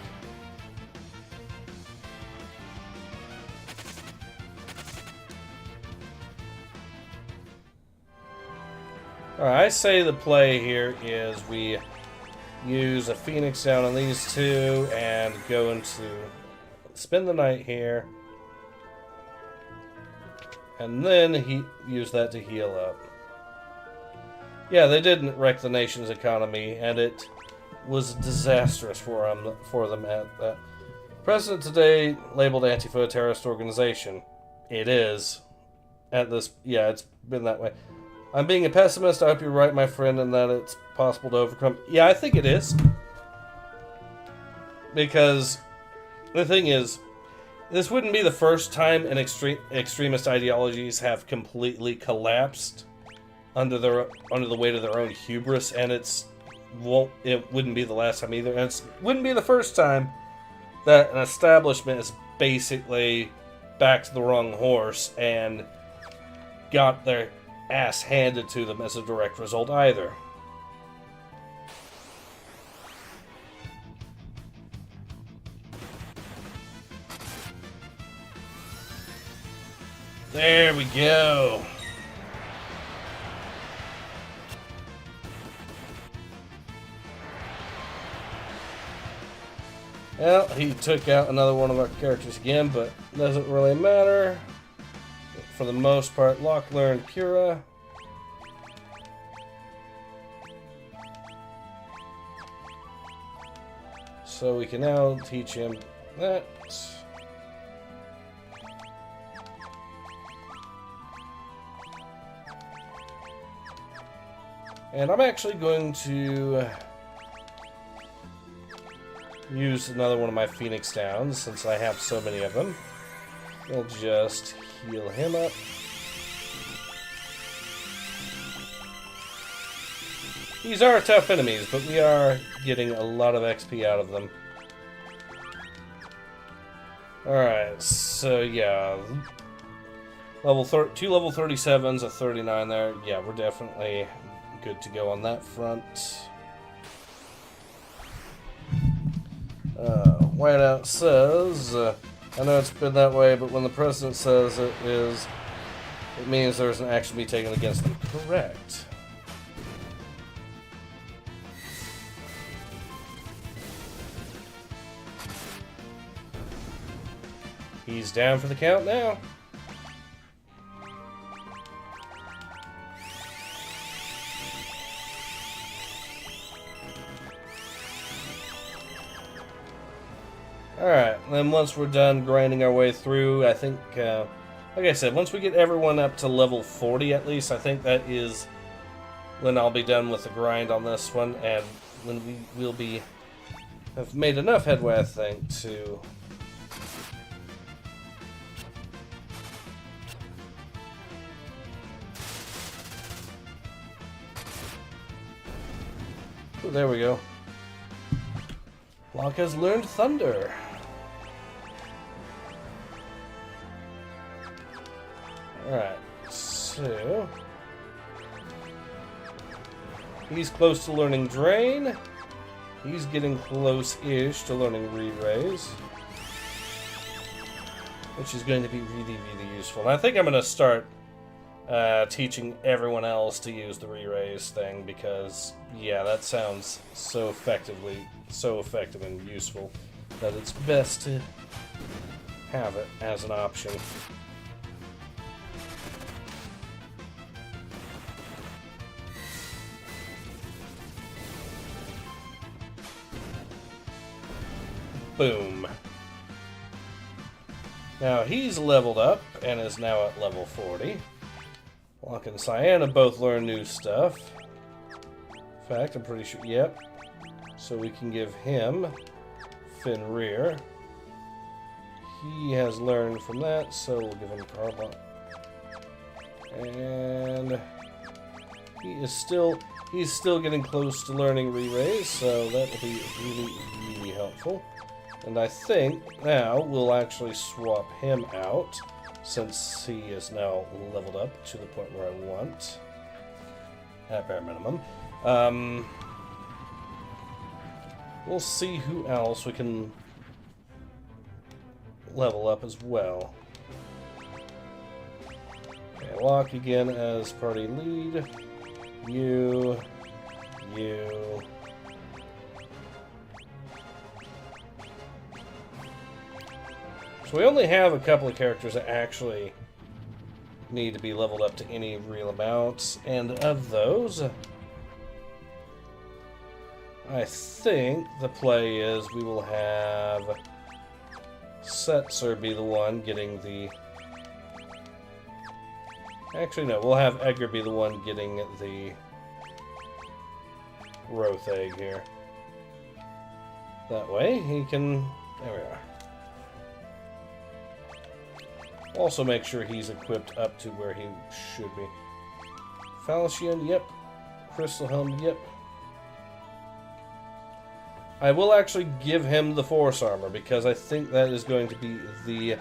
Alright, I say the play here is we use a Phoenix down on these two and go into... spend the night here. And then use that to heal up. Yeah, they didn't wreck the nation's economy, and it was disastrous for them at that. President today labeled Antifa a terrorist organization. It is. At this... yeah, it's been that way. I'm being a pessimist. I hope you're right, my friend, and that it's possible to overcome. Yeah, I think it is. Because the thing is, this wouldn't be the first time an extremist ideologies have completely collapsed under the weight of their own hubris, and it wouldn't be the last time either. And it wouldn't be the first time that an establishment is basically backed the wrong horse and got their ass handed to them as a direct result either. There we go. Well, he took out another one of our characters again, but doesn't really matter. For the most part, Locklear and Pura. So we can now teach him that. And I'm actually going to use another one of my Phoenix Downs since I have so many of them. We'll just heal him up. These are tough enemies, but we are getting a lot of XP out of them. Alright, so yeah. Two level 37s, a 39 there. Yeah, we're definitely good to go on that front. Whiteout says, I know it's been that way, but when the president says it is, it means there's an action to be taken against them. Correct. He's down for the count now. Alright, then once we're done grinding our way through, I think, like I said, once we get everyone up to level 40 at least, I think that is when I'll be done with the grind on this one, and when we will be, have made enough headway, I think, to... Ooh, there we go. Locke has learned Thunder. Alright, so... he's close to learning Drain. He's getting close-ish to learning Re-Raise, which is going to be really, really useful. And I think I'm going to start teaching everyone else to use the Re-Raise thing, because, yeah, that sounds so effective and useful that it's best to have it as an option. Boom. Now he's leveled up and is now at level 40. Locke and Cyan both learn new stuff. In fact, I'm pretty sure, yep. So we can give him Fenrir. He has learned from that, so we'll give him Carbon. And he's still getting close to learning Re-Raise, so that will be really, really helpful. And I think now we'll actually swap him out, since he is now leveled up to the point where I want, at bare minimum. We'll see who else we can level up as well. Okay, Locke again as party lead. You. So we only have a couple of characters that actually need to be leveled up to any real amounts, and of those, I think the play is we will have Setzer be the one getting the... Actually, no, we'll have Edgar be the one getting the Roth egg here. That way, he can... There we are. Also make sure he's equipped up to where he should be. Falchion, yep. Crystal Helm, yep. I will actually give him the Force Armor, because I think that is going to be the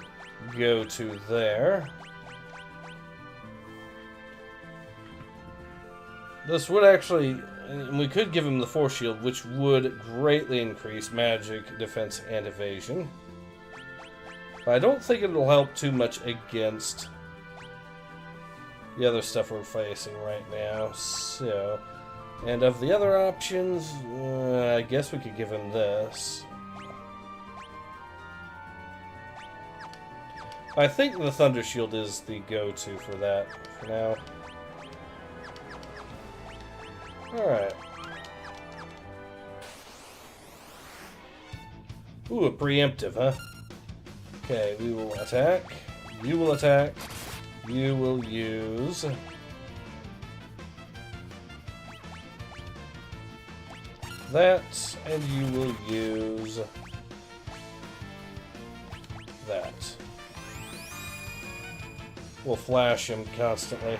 go-to there. This would actually... we could give him the Force Shield, which would greatly increase magic, defense, and evasion. But I don't think it'll help too much against the other stuff we're facing right now. So, and of the other options, I guess we could give him this. I think the Thunder Shield is the go-to for that for now. Alright. Ooh, a preemptive, huh? Okay, we will attack. You will attack. You will use... that, and you will use... that. We'll flash him constantly.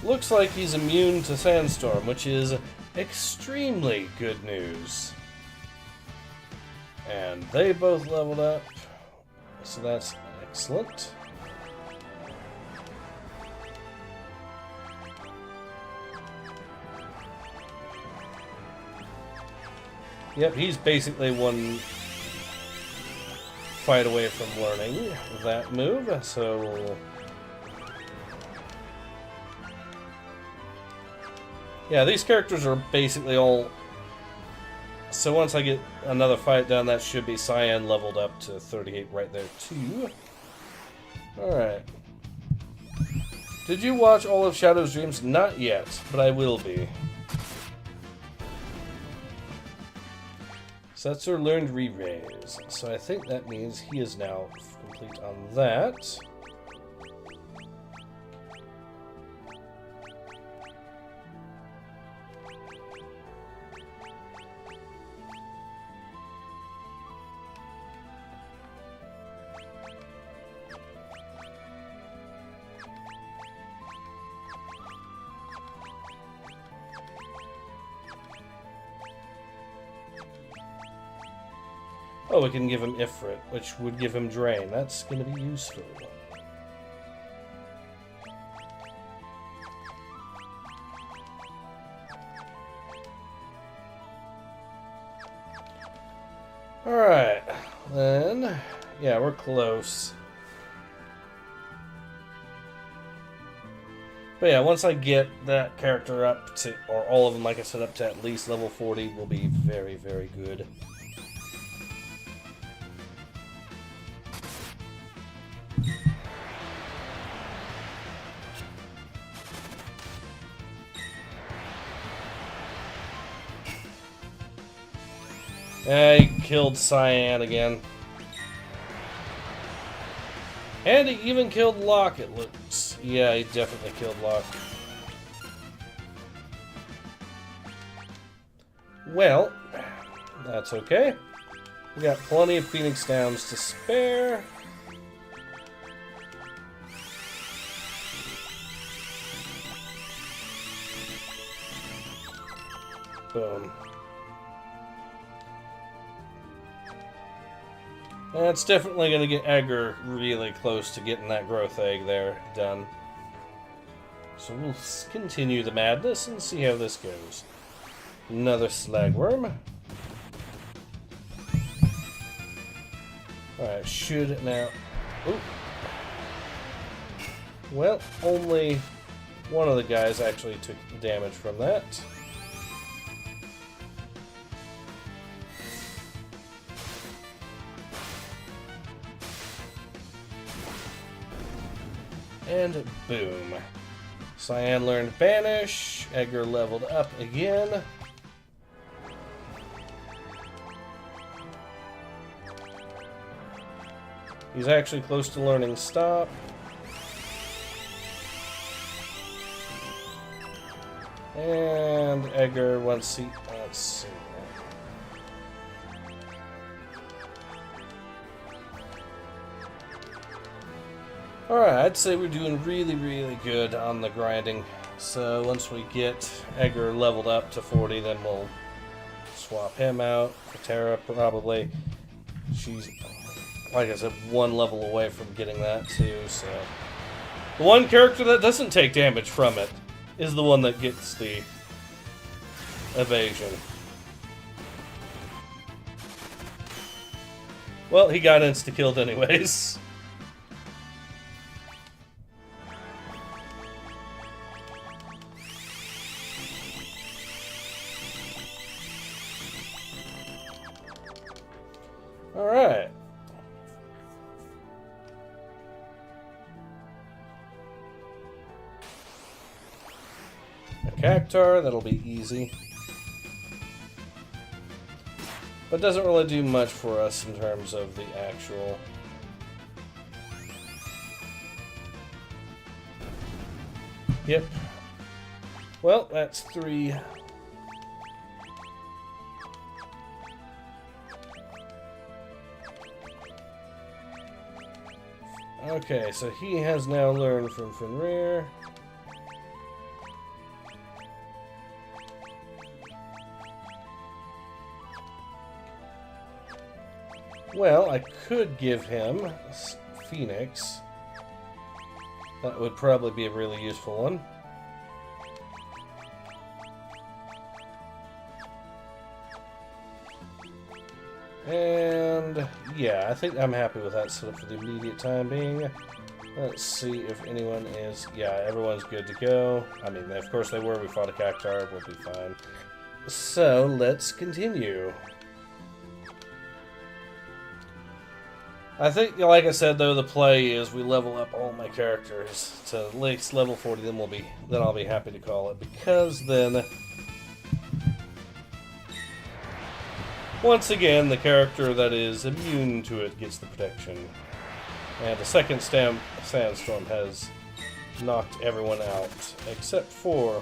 Looks like he's immune to Sandstorm, which is extremely good news. And they both leveled up, so that's excellent. Yep, he's basically one fight away from learning that move, so... Yeah, these characters are basically all... So once I get another fight done, that should be Cyan leveled up to 38 right there, too. Alright. Did you watch all of Shadow's Dreams? Not yet, but I will be. Setzer learned re-raise, so I think that means he is now complete on that. Oh, we can give him Ifrit, which would give him Drain. That's going to be useful. Alright, then, yeah, we're close. But yeah, once I get that character up to, or all of them, like I said, up to at least level 40, will be very, very good. He killed Cyan again. And he even killed Locke, it looks. Yeah, he definitely killed Locke. Well, that's okay. We got plenty of Phoenix Downs to spare. Boom. That's definitely going to get Edgar really close to getting that growth egg there done. So we'll continue the madness and see how this goes. Another slagworm. Alright, should now... Ooh. Well, only one of the guys actually took damage from that. And boom. Cyan learned Banish. Edgar leveled up again. He's actually close to learning Stop. And Edgar, once he... Let's see. Alright, I'd say we're doing really, really good on the grinding. So once we get Edgar leveled up to 40, then we'll swap him out for Terra, probably. She's, like I said, one level away from getting that too, so... The one character that doesn't take damage from it is the one that gets the evasion. Well, he got insta-killed anyways. Alright. A Cactar, that'll be easy. But doesn't really do much for us in terms of the actual... Yep. Well, that's 3. Okay, so he has now learned from Fenrir. Well, I could give him Phoenix. That would probably be a really useful one. And yeah, I think I'm happy with that setup for the immediate time being. Let's see if anyone is... Yeah, everyone's good to go. I mean, of course they were. We fought a cactuar. We'll be fine. So, let's continue. I think, like I said, though, the play is we level up all my characters to at least level 40. Then I'll be happy to call it, because then, once again, the character that is immune to it gets the protection. And the second sandstorm has knocked everyone out, except for...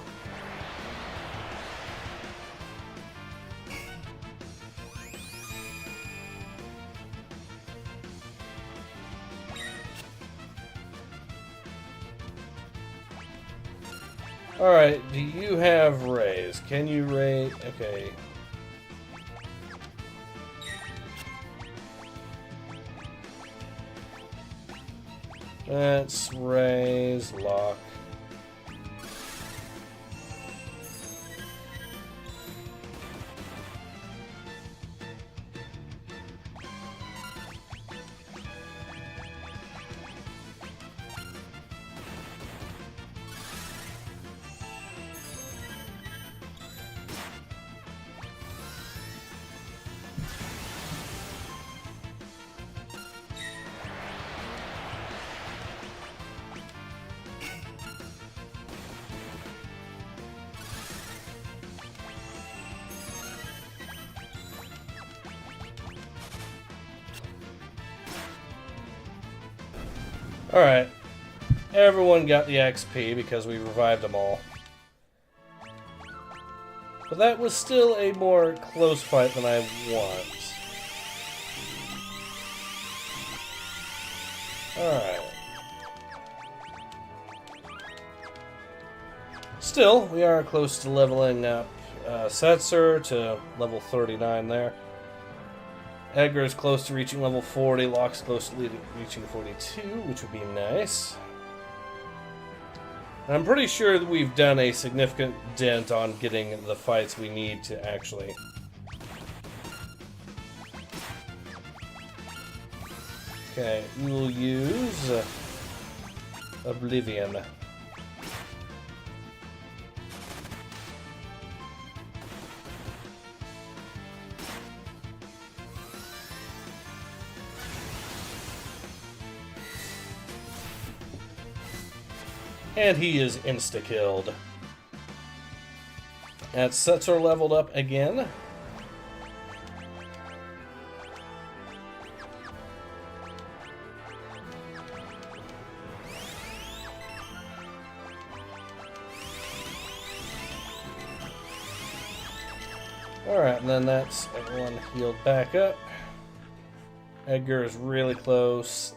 Alright, do you have raise? Can you raise? Okay. Let's raise lock. Alright, everyone got the XP because we revived them all. But that was still a more close fight than I want. Alright. Still, we are close to leveling up Setzer to level 39 there. Edgar is close to reaching level 40, Locke's close to reaching 42, which would be nice. And I'm pretty sure that we've done a significant dent on getting the fights we need to actually... Okay, we will use Oblivion. And he is insta-killed. And Setzer leveled up again. Alright, and then that's everyone healed back up. Edgar is really close.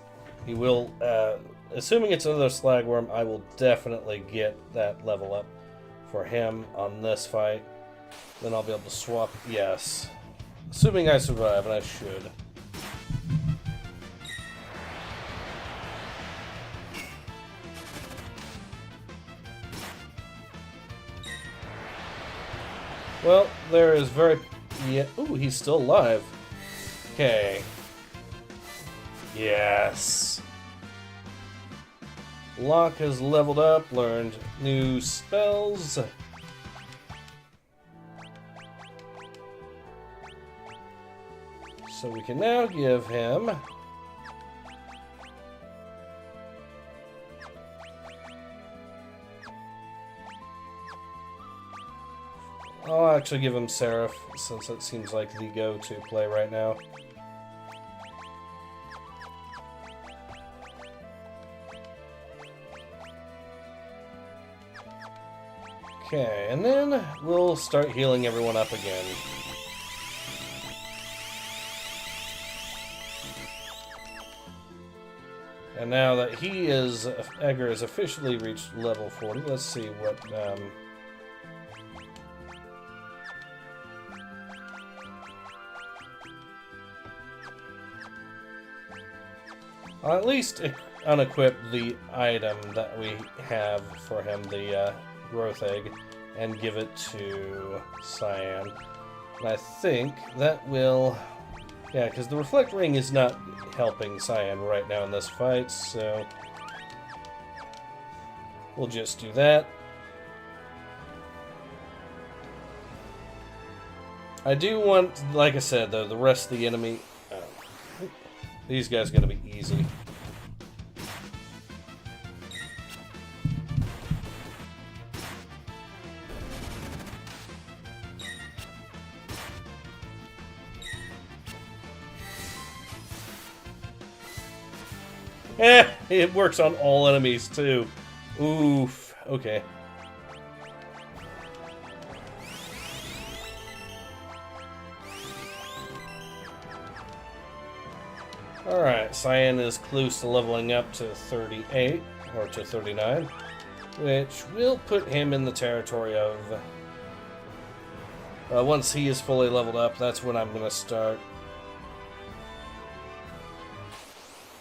He will, assuming it's another slagworm, I will definitely get that level up for him on this fight. Then I'll be able to swap, yes. Assuming I survive, and I should. Well, there is very... Yeah, ooh, he's still alive. Okay. Yes. Locke has leveled up, learned new spells. So we can now give him... I'll actually give him Seraph, since it seems like the go-to play right now. Okay, and then we'll start healing everyone up again. And now that Edgar has officially reached level 40, let's see what, I'll at least unequip the item that we have for him, the growth egg, and give it to Cyan. And I think that will Yeah, because the Reflect Ring is not helping Cyan right now in this fight, so we'll just do that. I do want, like I said, though, the rest of the enemy... these guys are going to be easy. It works on all enemies, too. Oof. Okay. Alright, Cyan is close to leveling up to 38, or to 39, which will put him in the territory of... once he is fully leveled up, that's when I'm going to start.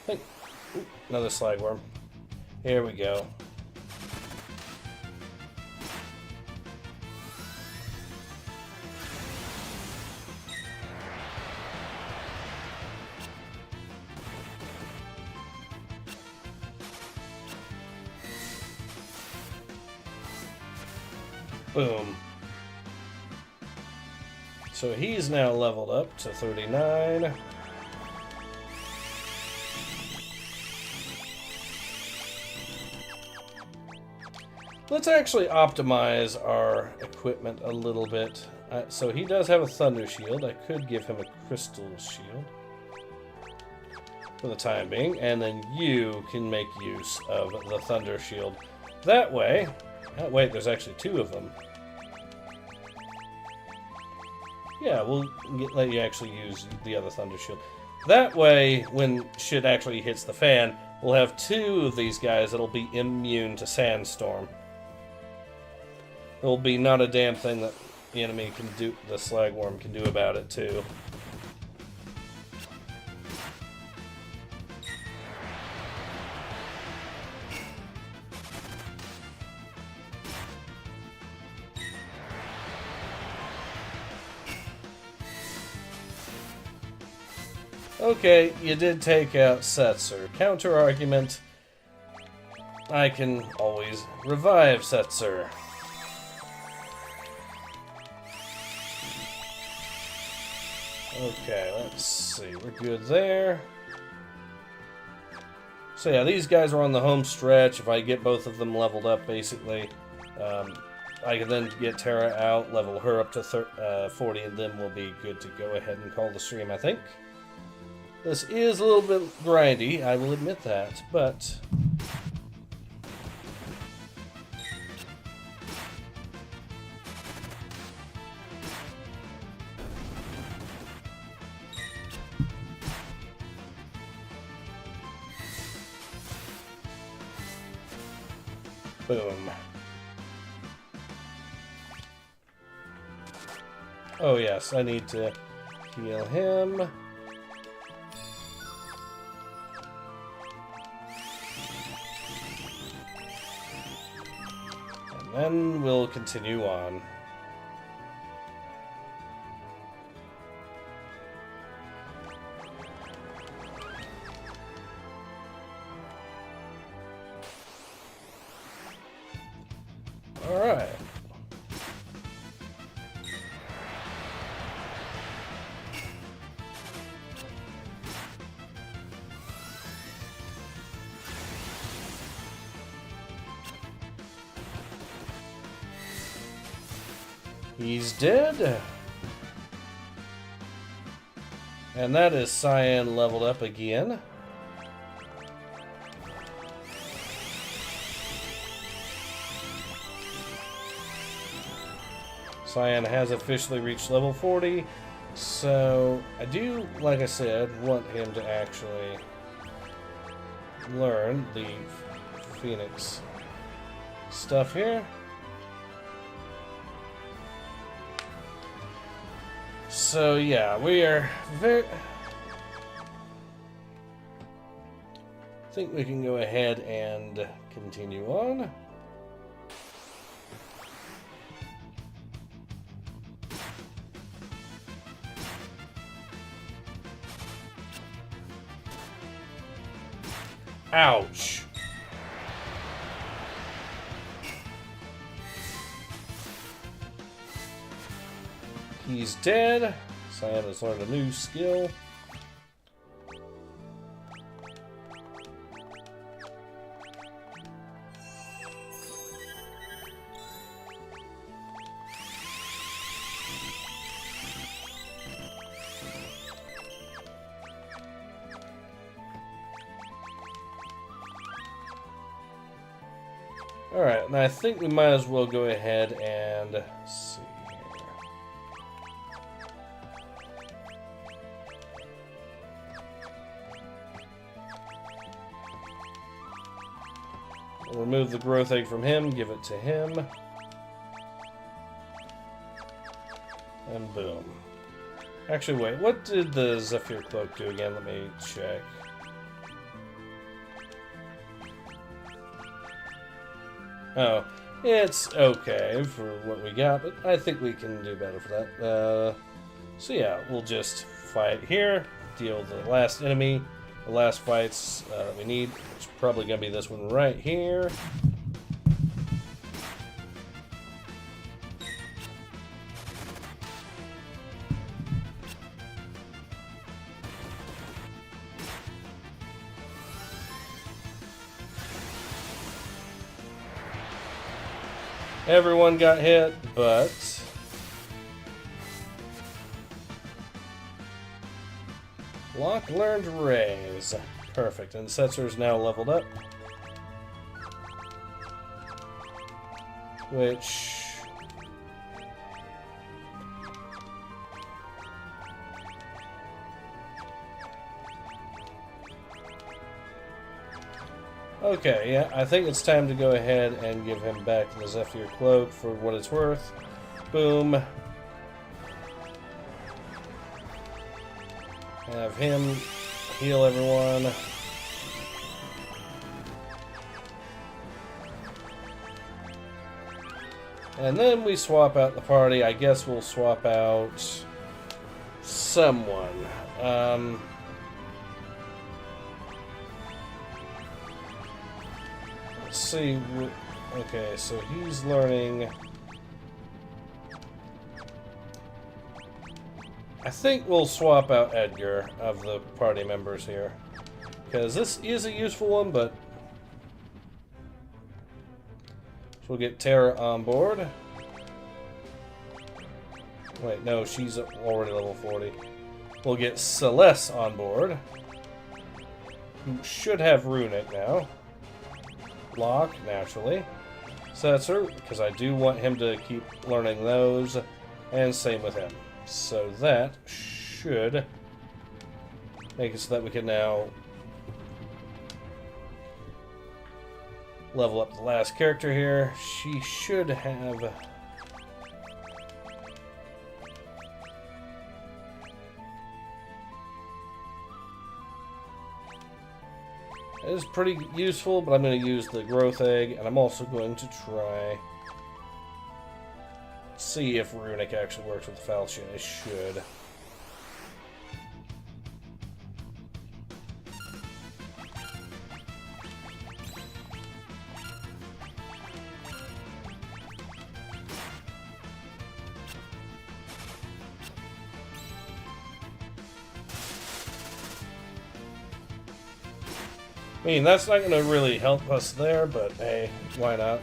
Hey, ooh, another slagworm. Here we go. Boom. So he's now leveled up to 39. Let's actually optimize our equipment a little bit. So he does have a Thunder Shield. I could give him a Crystal Shield for the time being, and then you can make use of the Thunder Shield. That way... Oh, wait, there's actually two of them. Yeah, we'll let you actually use the other Thunder Shield. That way, when shit actually hits the fan, we'll have two of these guys that'll be immune to Sandstorm. There'll be not a damn thing that the enemy can do, the Slagworm can do about it, too. Okay, you did take out Setzer. Counter argument. I can always revive Setzer. Okay, let's see. We're good there. So yeah, these guys are on the home stretch. If I get both of them leveled up, basically, I can then get Terra out, level her up to 40, and then we'll be good to go ahead and call the stream, I think. This is a little bit grindy, I will admit that, but... Boom. Oh yes, I need to heal him. And then we'll continue on. Alright. He's dead. And that is Cyan leveled up again. Cyan has officially reached level 40, so I do, like I said, want him to actually learn the Phoenix stuff here. So yeah, we are very... I think we can go ahead and continue on. Ouch. He's dead. Cyan has learned a new skill. Alright, and I think we might as well go ahead and see here. We'll remove the growth egg from him, give it to him. And boom. Actually, wait, what did the Zephyr Cloak do again? Let me check. Oh, it's okay for what we got, but I think we can do better for that. So yeah, we'll just fight here, deal the last enemy, the last fights we need. It's probably going to be this one right here. Everyone got hit, but Locke learned Raise. Perfect, and Setzer's now leveled up. Which... Okay, yeah, I think it's time to go ahead and give him back the Zephyr Cloak for what it's worth. Boom. Have him heal everyone. And then we swap out the party. I guess we'll swap out someone. Let's see. Okay, so he's learning. I think we'll swap out Edgar of the party members here, because this is a useful one, but so we'll get Tara on board. Wait, no, she's already level 40. We'll get Celeste on board, who should have Runic now. Locke, naturally. Setzer, because I do want him to keep learning those, and same with him. So that should make it so that we can now level up the last character here. She should have... It is pretty useful, but I'm going to use the growth egg, and I'm also going to try see if Runic actually works with the Falchion. It should. I mean, that's not going to really help us there, but hey, why not?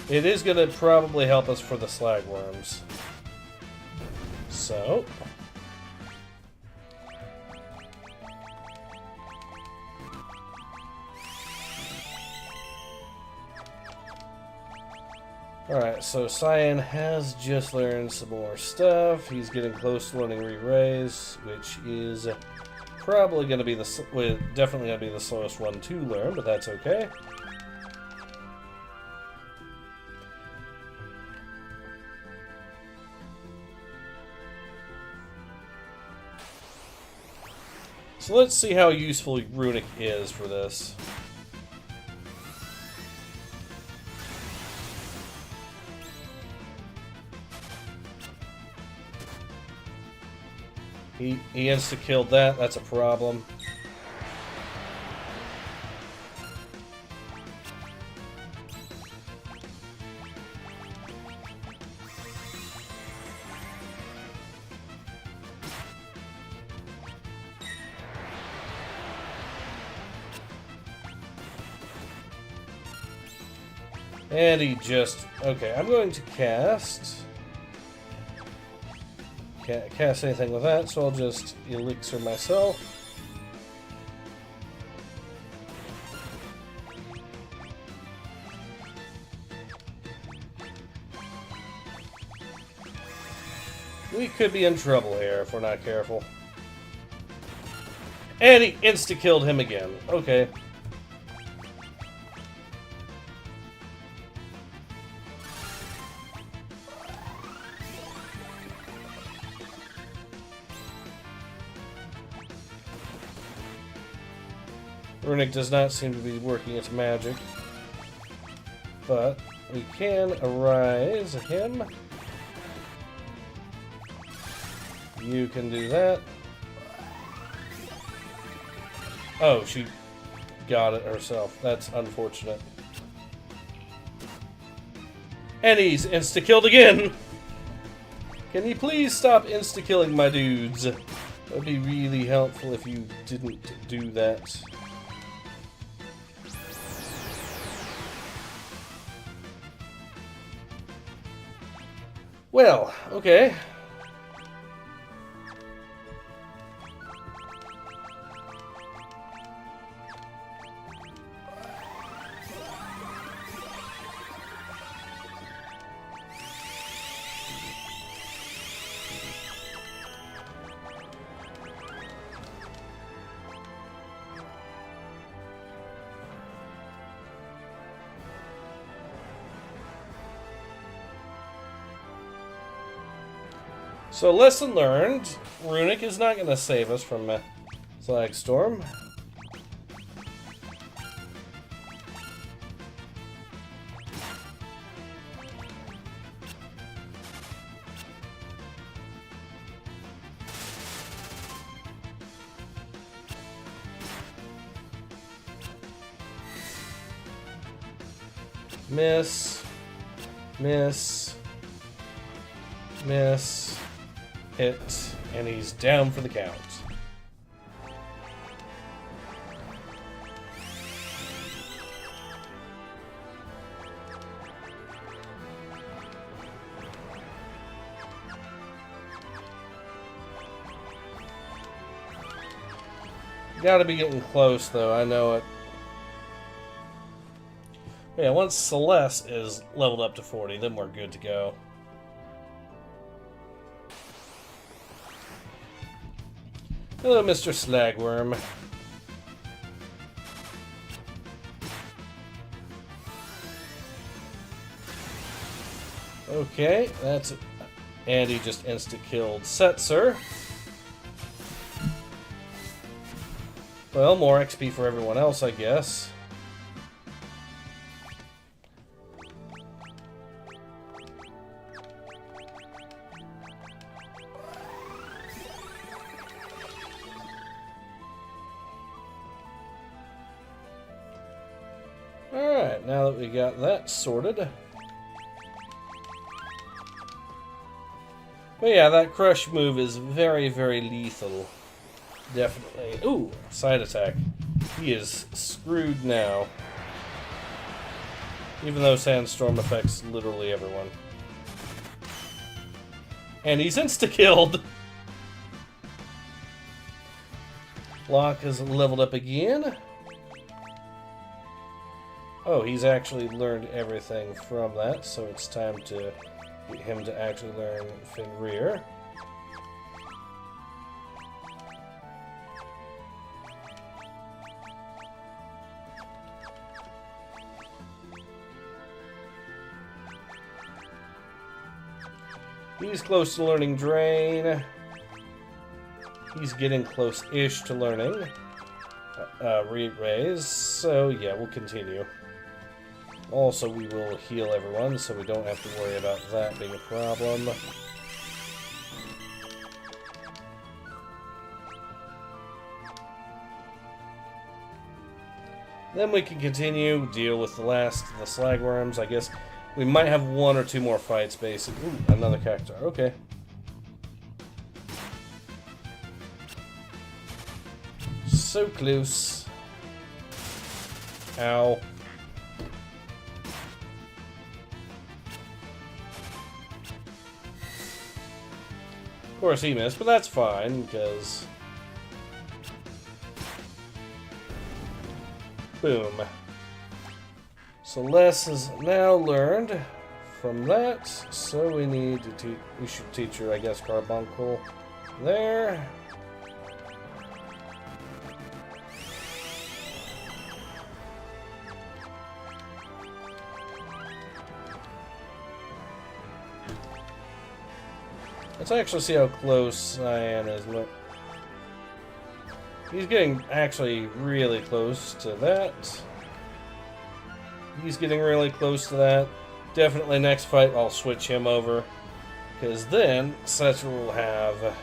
It is going to probably help us for the slagworms. So... Alright, so Cyan has just learned some more stuff. He's getting close to learning Re-Raise, which is probably going to be definitely going to be the slowest one to learn, but that's okay. So let's see how useful Runic is for this. He insta-killed that. That's a problem. And he just... Okay, I'm going to cast... Can't cast anything with that, so I'll just elixir myself. We could be in trouble here if we're not careful. And he insta-killed him again. Okay. Runic does not seem to be working its magic. But we can arise him. You can do that. Oh, she got it herself. That's unfortunate. And he's insta-killed again! Can you please stop insta-killing my dudes? That would be really helpful if you didn't do that. Well, okay. So, lesson learned, Runic is not going to save us from Slagstorm. Miss. Miss. Miss. Hit, and he's down for the count. Gotta be getting close, though, I know it. Yeah, once Celeste is leveled up to 40, then we're good to go. Hello, Mr. Slagworm. Okay, that's it. And he just insta-killed Setzer. Well, more XP for everyone else, I guess. Alright, now that we got that sorted. But yeah, that crush move is very, very lethal. Definitely. Ooh, side attack. He is screwed now. Even though Sandstorm affects literally everyone. And he's insta-killed! Locke has leveled up again. Oh, he's actually learned everything from that, so it's time to get him to actually learn Fenrir. He's close to learning Drain. He's getting close-ish to learning Raise, so yeah, we'll continue. Also, we will heal everyone, so we don't have to worry about that being a problem. Then we can continue, deal with the last of the Slagworms. I guess we might have one or two more fights, basically. Ooh, another Cactuar. Okay. So close. Ow. Of course he missed, but that's fine, because... Boom. Celeste has now learned from that, so we need to we should teach her, I guess, Carbuncle there. Let's actually see how close Cyan is. He's getting actually really close to that. He's getting really close to that. Definitely next fight I'll switch him over. Because then Setzer will have...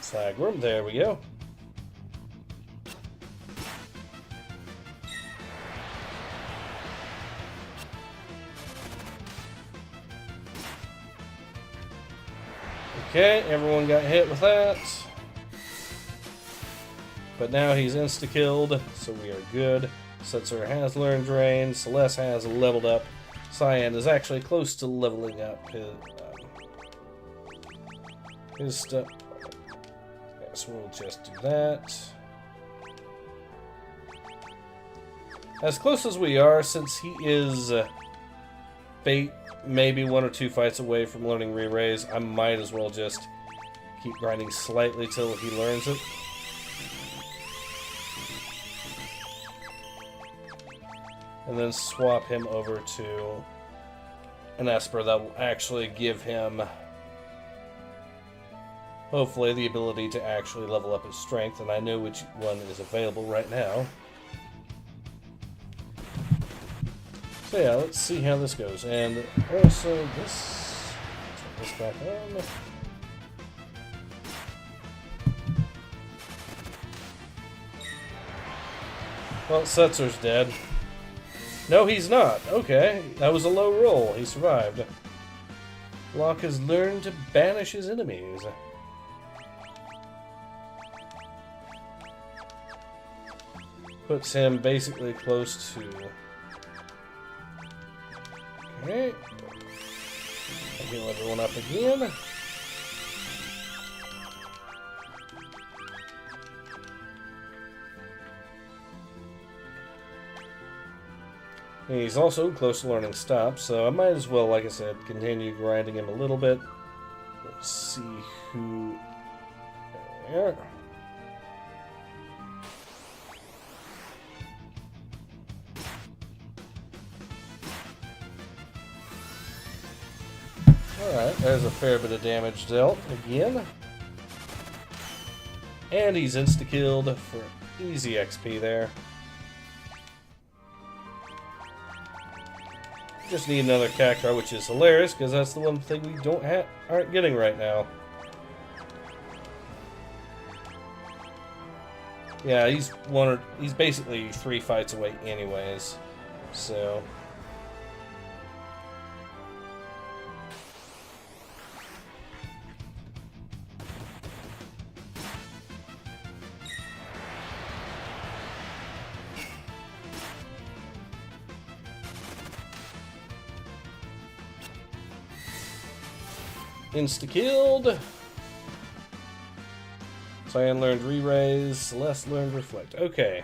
Slagworm, there we go. Okay, everyone got hit with that. But now he's insta-killed, so we are good. Setzer has learned Drain. Celeste has leveled up. Cyan is actually close to leveling up his stuff. So we'll just do that. As close as we are, since he is maybe 1 or 2 fights away from learning Re-Raise, I might as well just keep grinding slightly till he learns it. And then swap him over to an Esper that will actually give him, hopefully, the ability to actually level up his strength, and I know which one is available right now. So yeah, let's see how this goes. And also this, turn this back on. Well, Setzer's dead. No, he's not. Okay, that was a low roll. He survived. Locke has learned to banish his enemies. Puts him basically close to... Okay. Heal everyone up again. He's also close to learning Stop, so I might as well, like I said, continue grinding him a little bit. Let's see who... There. Alright, there's a fair bit of damage dealt again. And he's insta-killed for easy XP there. Just need another Cactuar, which is hilarious, because that's the one thing we aren't getting right now. Yeah, he's basically 3 fights away anyways, so... Insta-killed. Cyan learned Re-Raise. Celeste learned Reflect. Okay.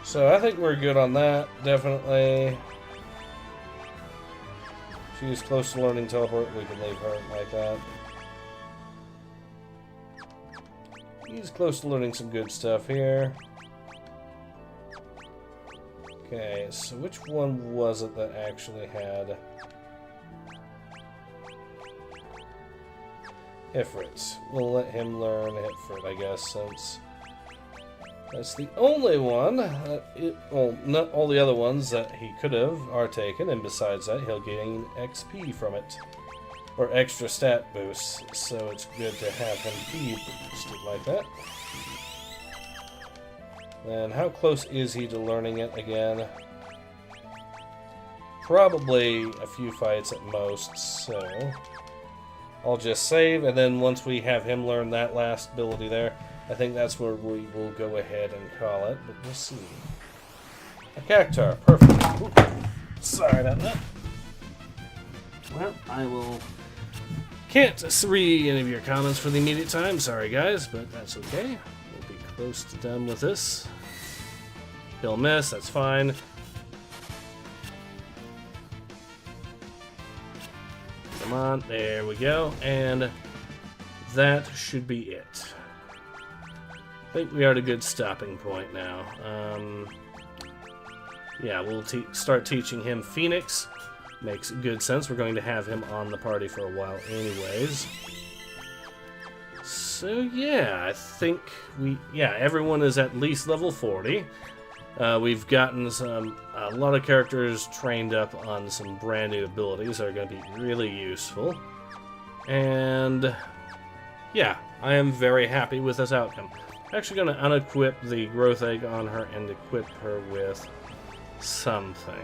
So I think we're good on that, definitely. She's close to learning Teleport. We can leave her like that. He's close to learning some good stuff here. Okay, so which one was it that actually had Ifrit? We'll let him learn Ifrit, I guess, since that's the only one. Well, not all the other ones that he could have are taken, and besides that, he'll gain XP from it. Or extra stat boosts, so it's good to have him be boosted like that. And how close is he to learning it again? probably a few fights at most, so I'll just save, and then once we have him learn that last ability there, I think that's where we will go ahead and call it, but we'll see. A cactar, perfect. Ooh, sorry about that. Well, I will... Can't read any of your comments for the immediate time, sorry guys, but that's okay. We'll be close to done with this. He'll miss, that's fine. Come on, there we go, and that should be it. I think we are at a good stopping point now. Yeah, we'll start teaching him Phoenix. Makes good sense. We're going to have him on the party for a while anyways. So yeah, I think everyone is at least level 40. We've gotten a lot of characters trained up on some brand new abilities that are going to be really useful. And yeah, I am very happy with this outcome. I'm actually going to unequip the growth egg on her and equip her with something.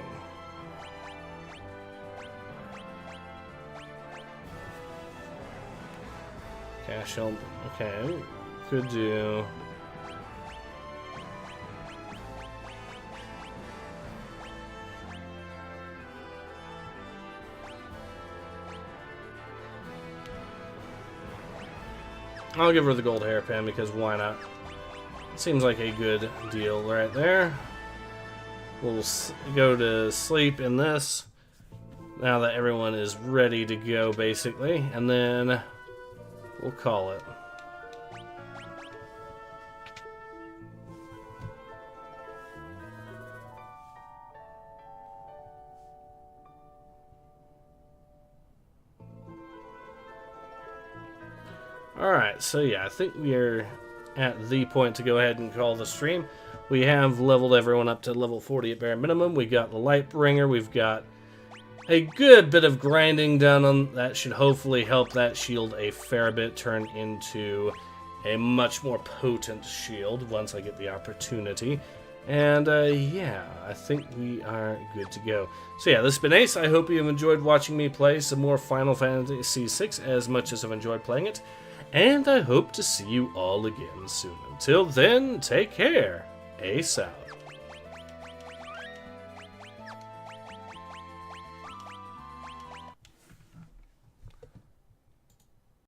Cash help. Okay, could do. I'll give her the gold hairpin because why not? Seems like a good deal right there. We'll go to sleep in this now that everyone is ready to go basically, and then we'll call it. Alright, so yeah, I think we are at the point to go ahead and call the stream. We have leveled everyone up to level 40 at bare minimum. We got the Lightbringer. We've got a good bit of grinding done on that. Should hopefully help that shield a fair bit turn into a much more potent shield once I get the opportunity. And yeah, I think we are good to go. So yeah, this has been Ace. I hope you've enjoyed watching me play some more Final Fantasy VI as much as I've enjoyed playing it. And I hope to see you all again soon. Until then, take care. Ace out.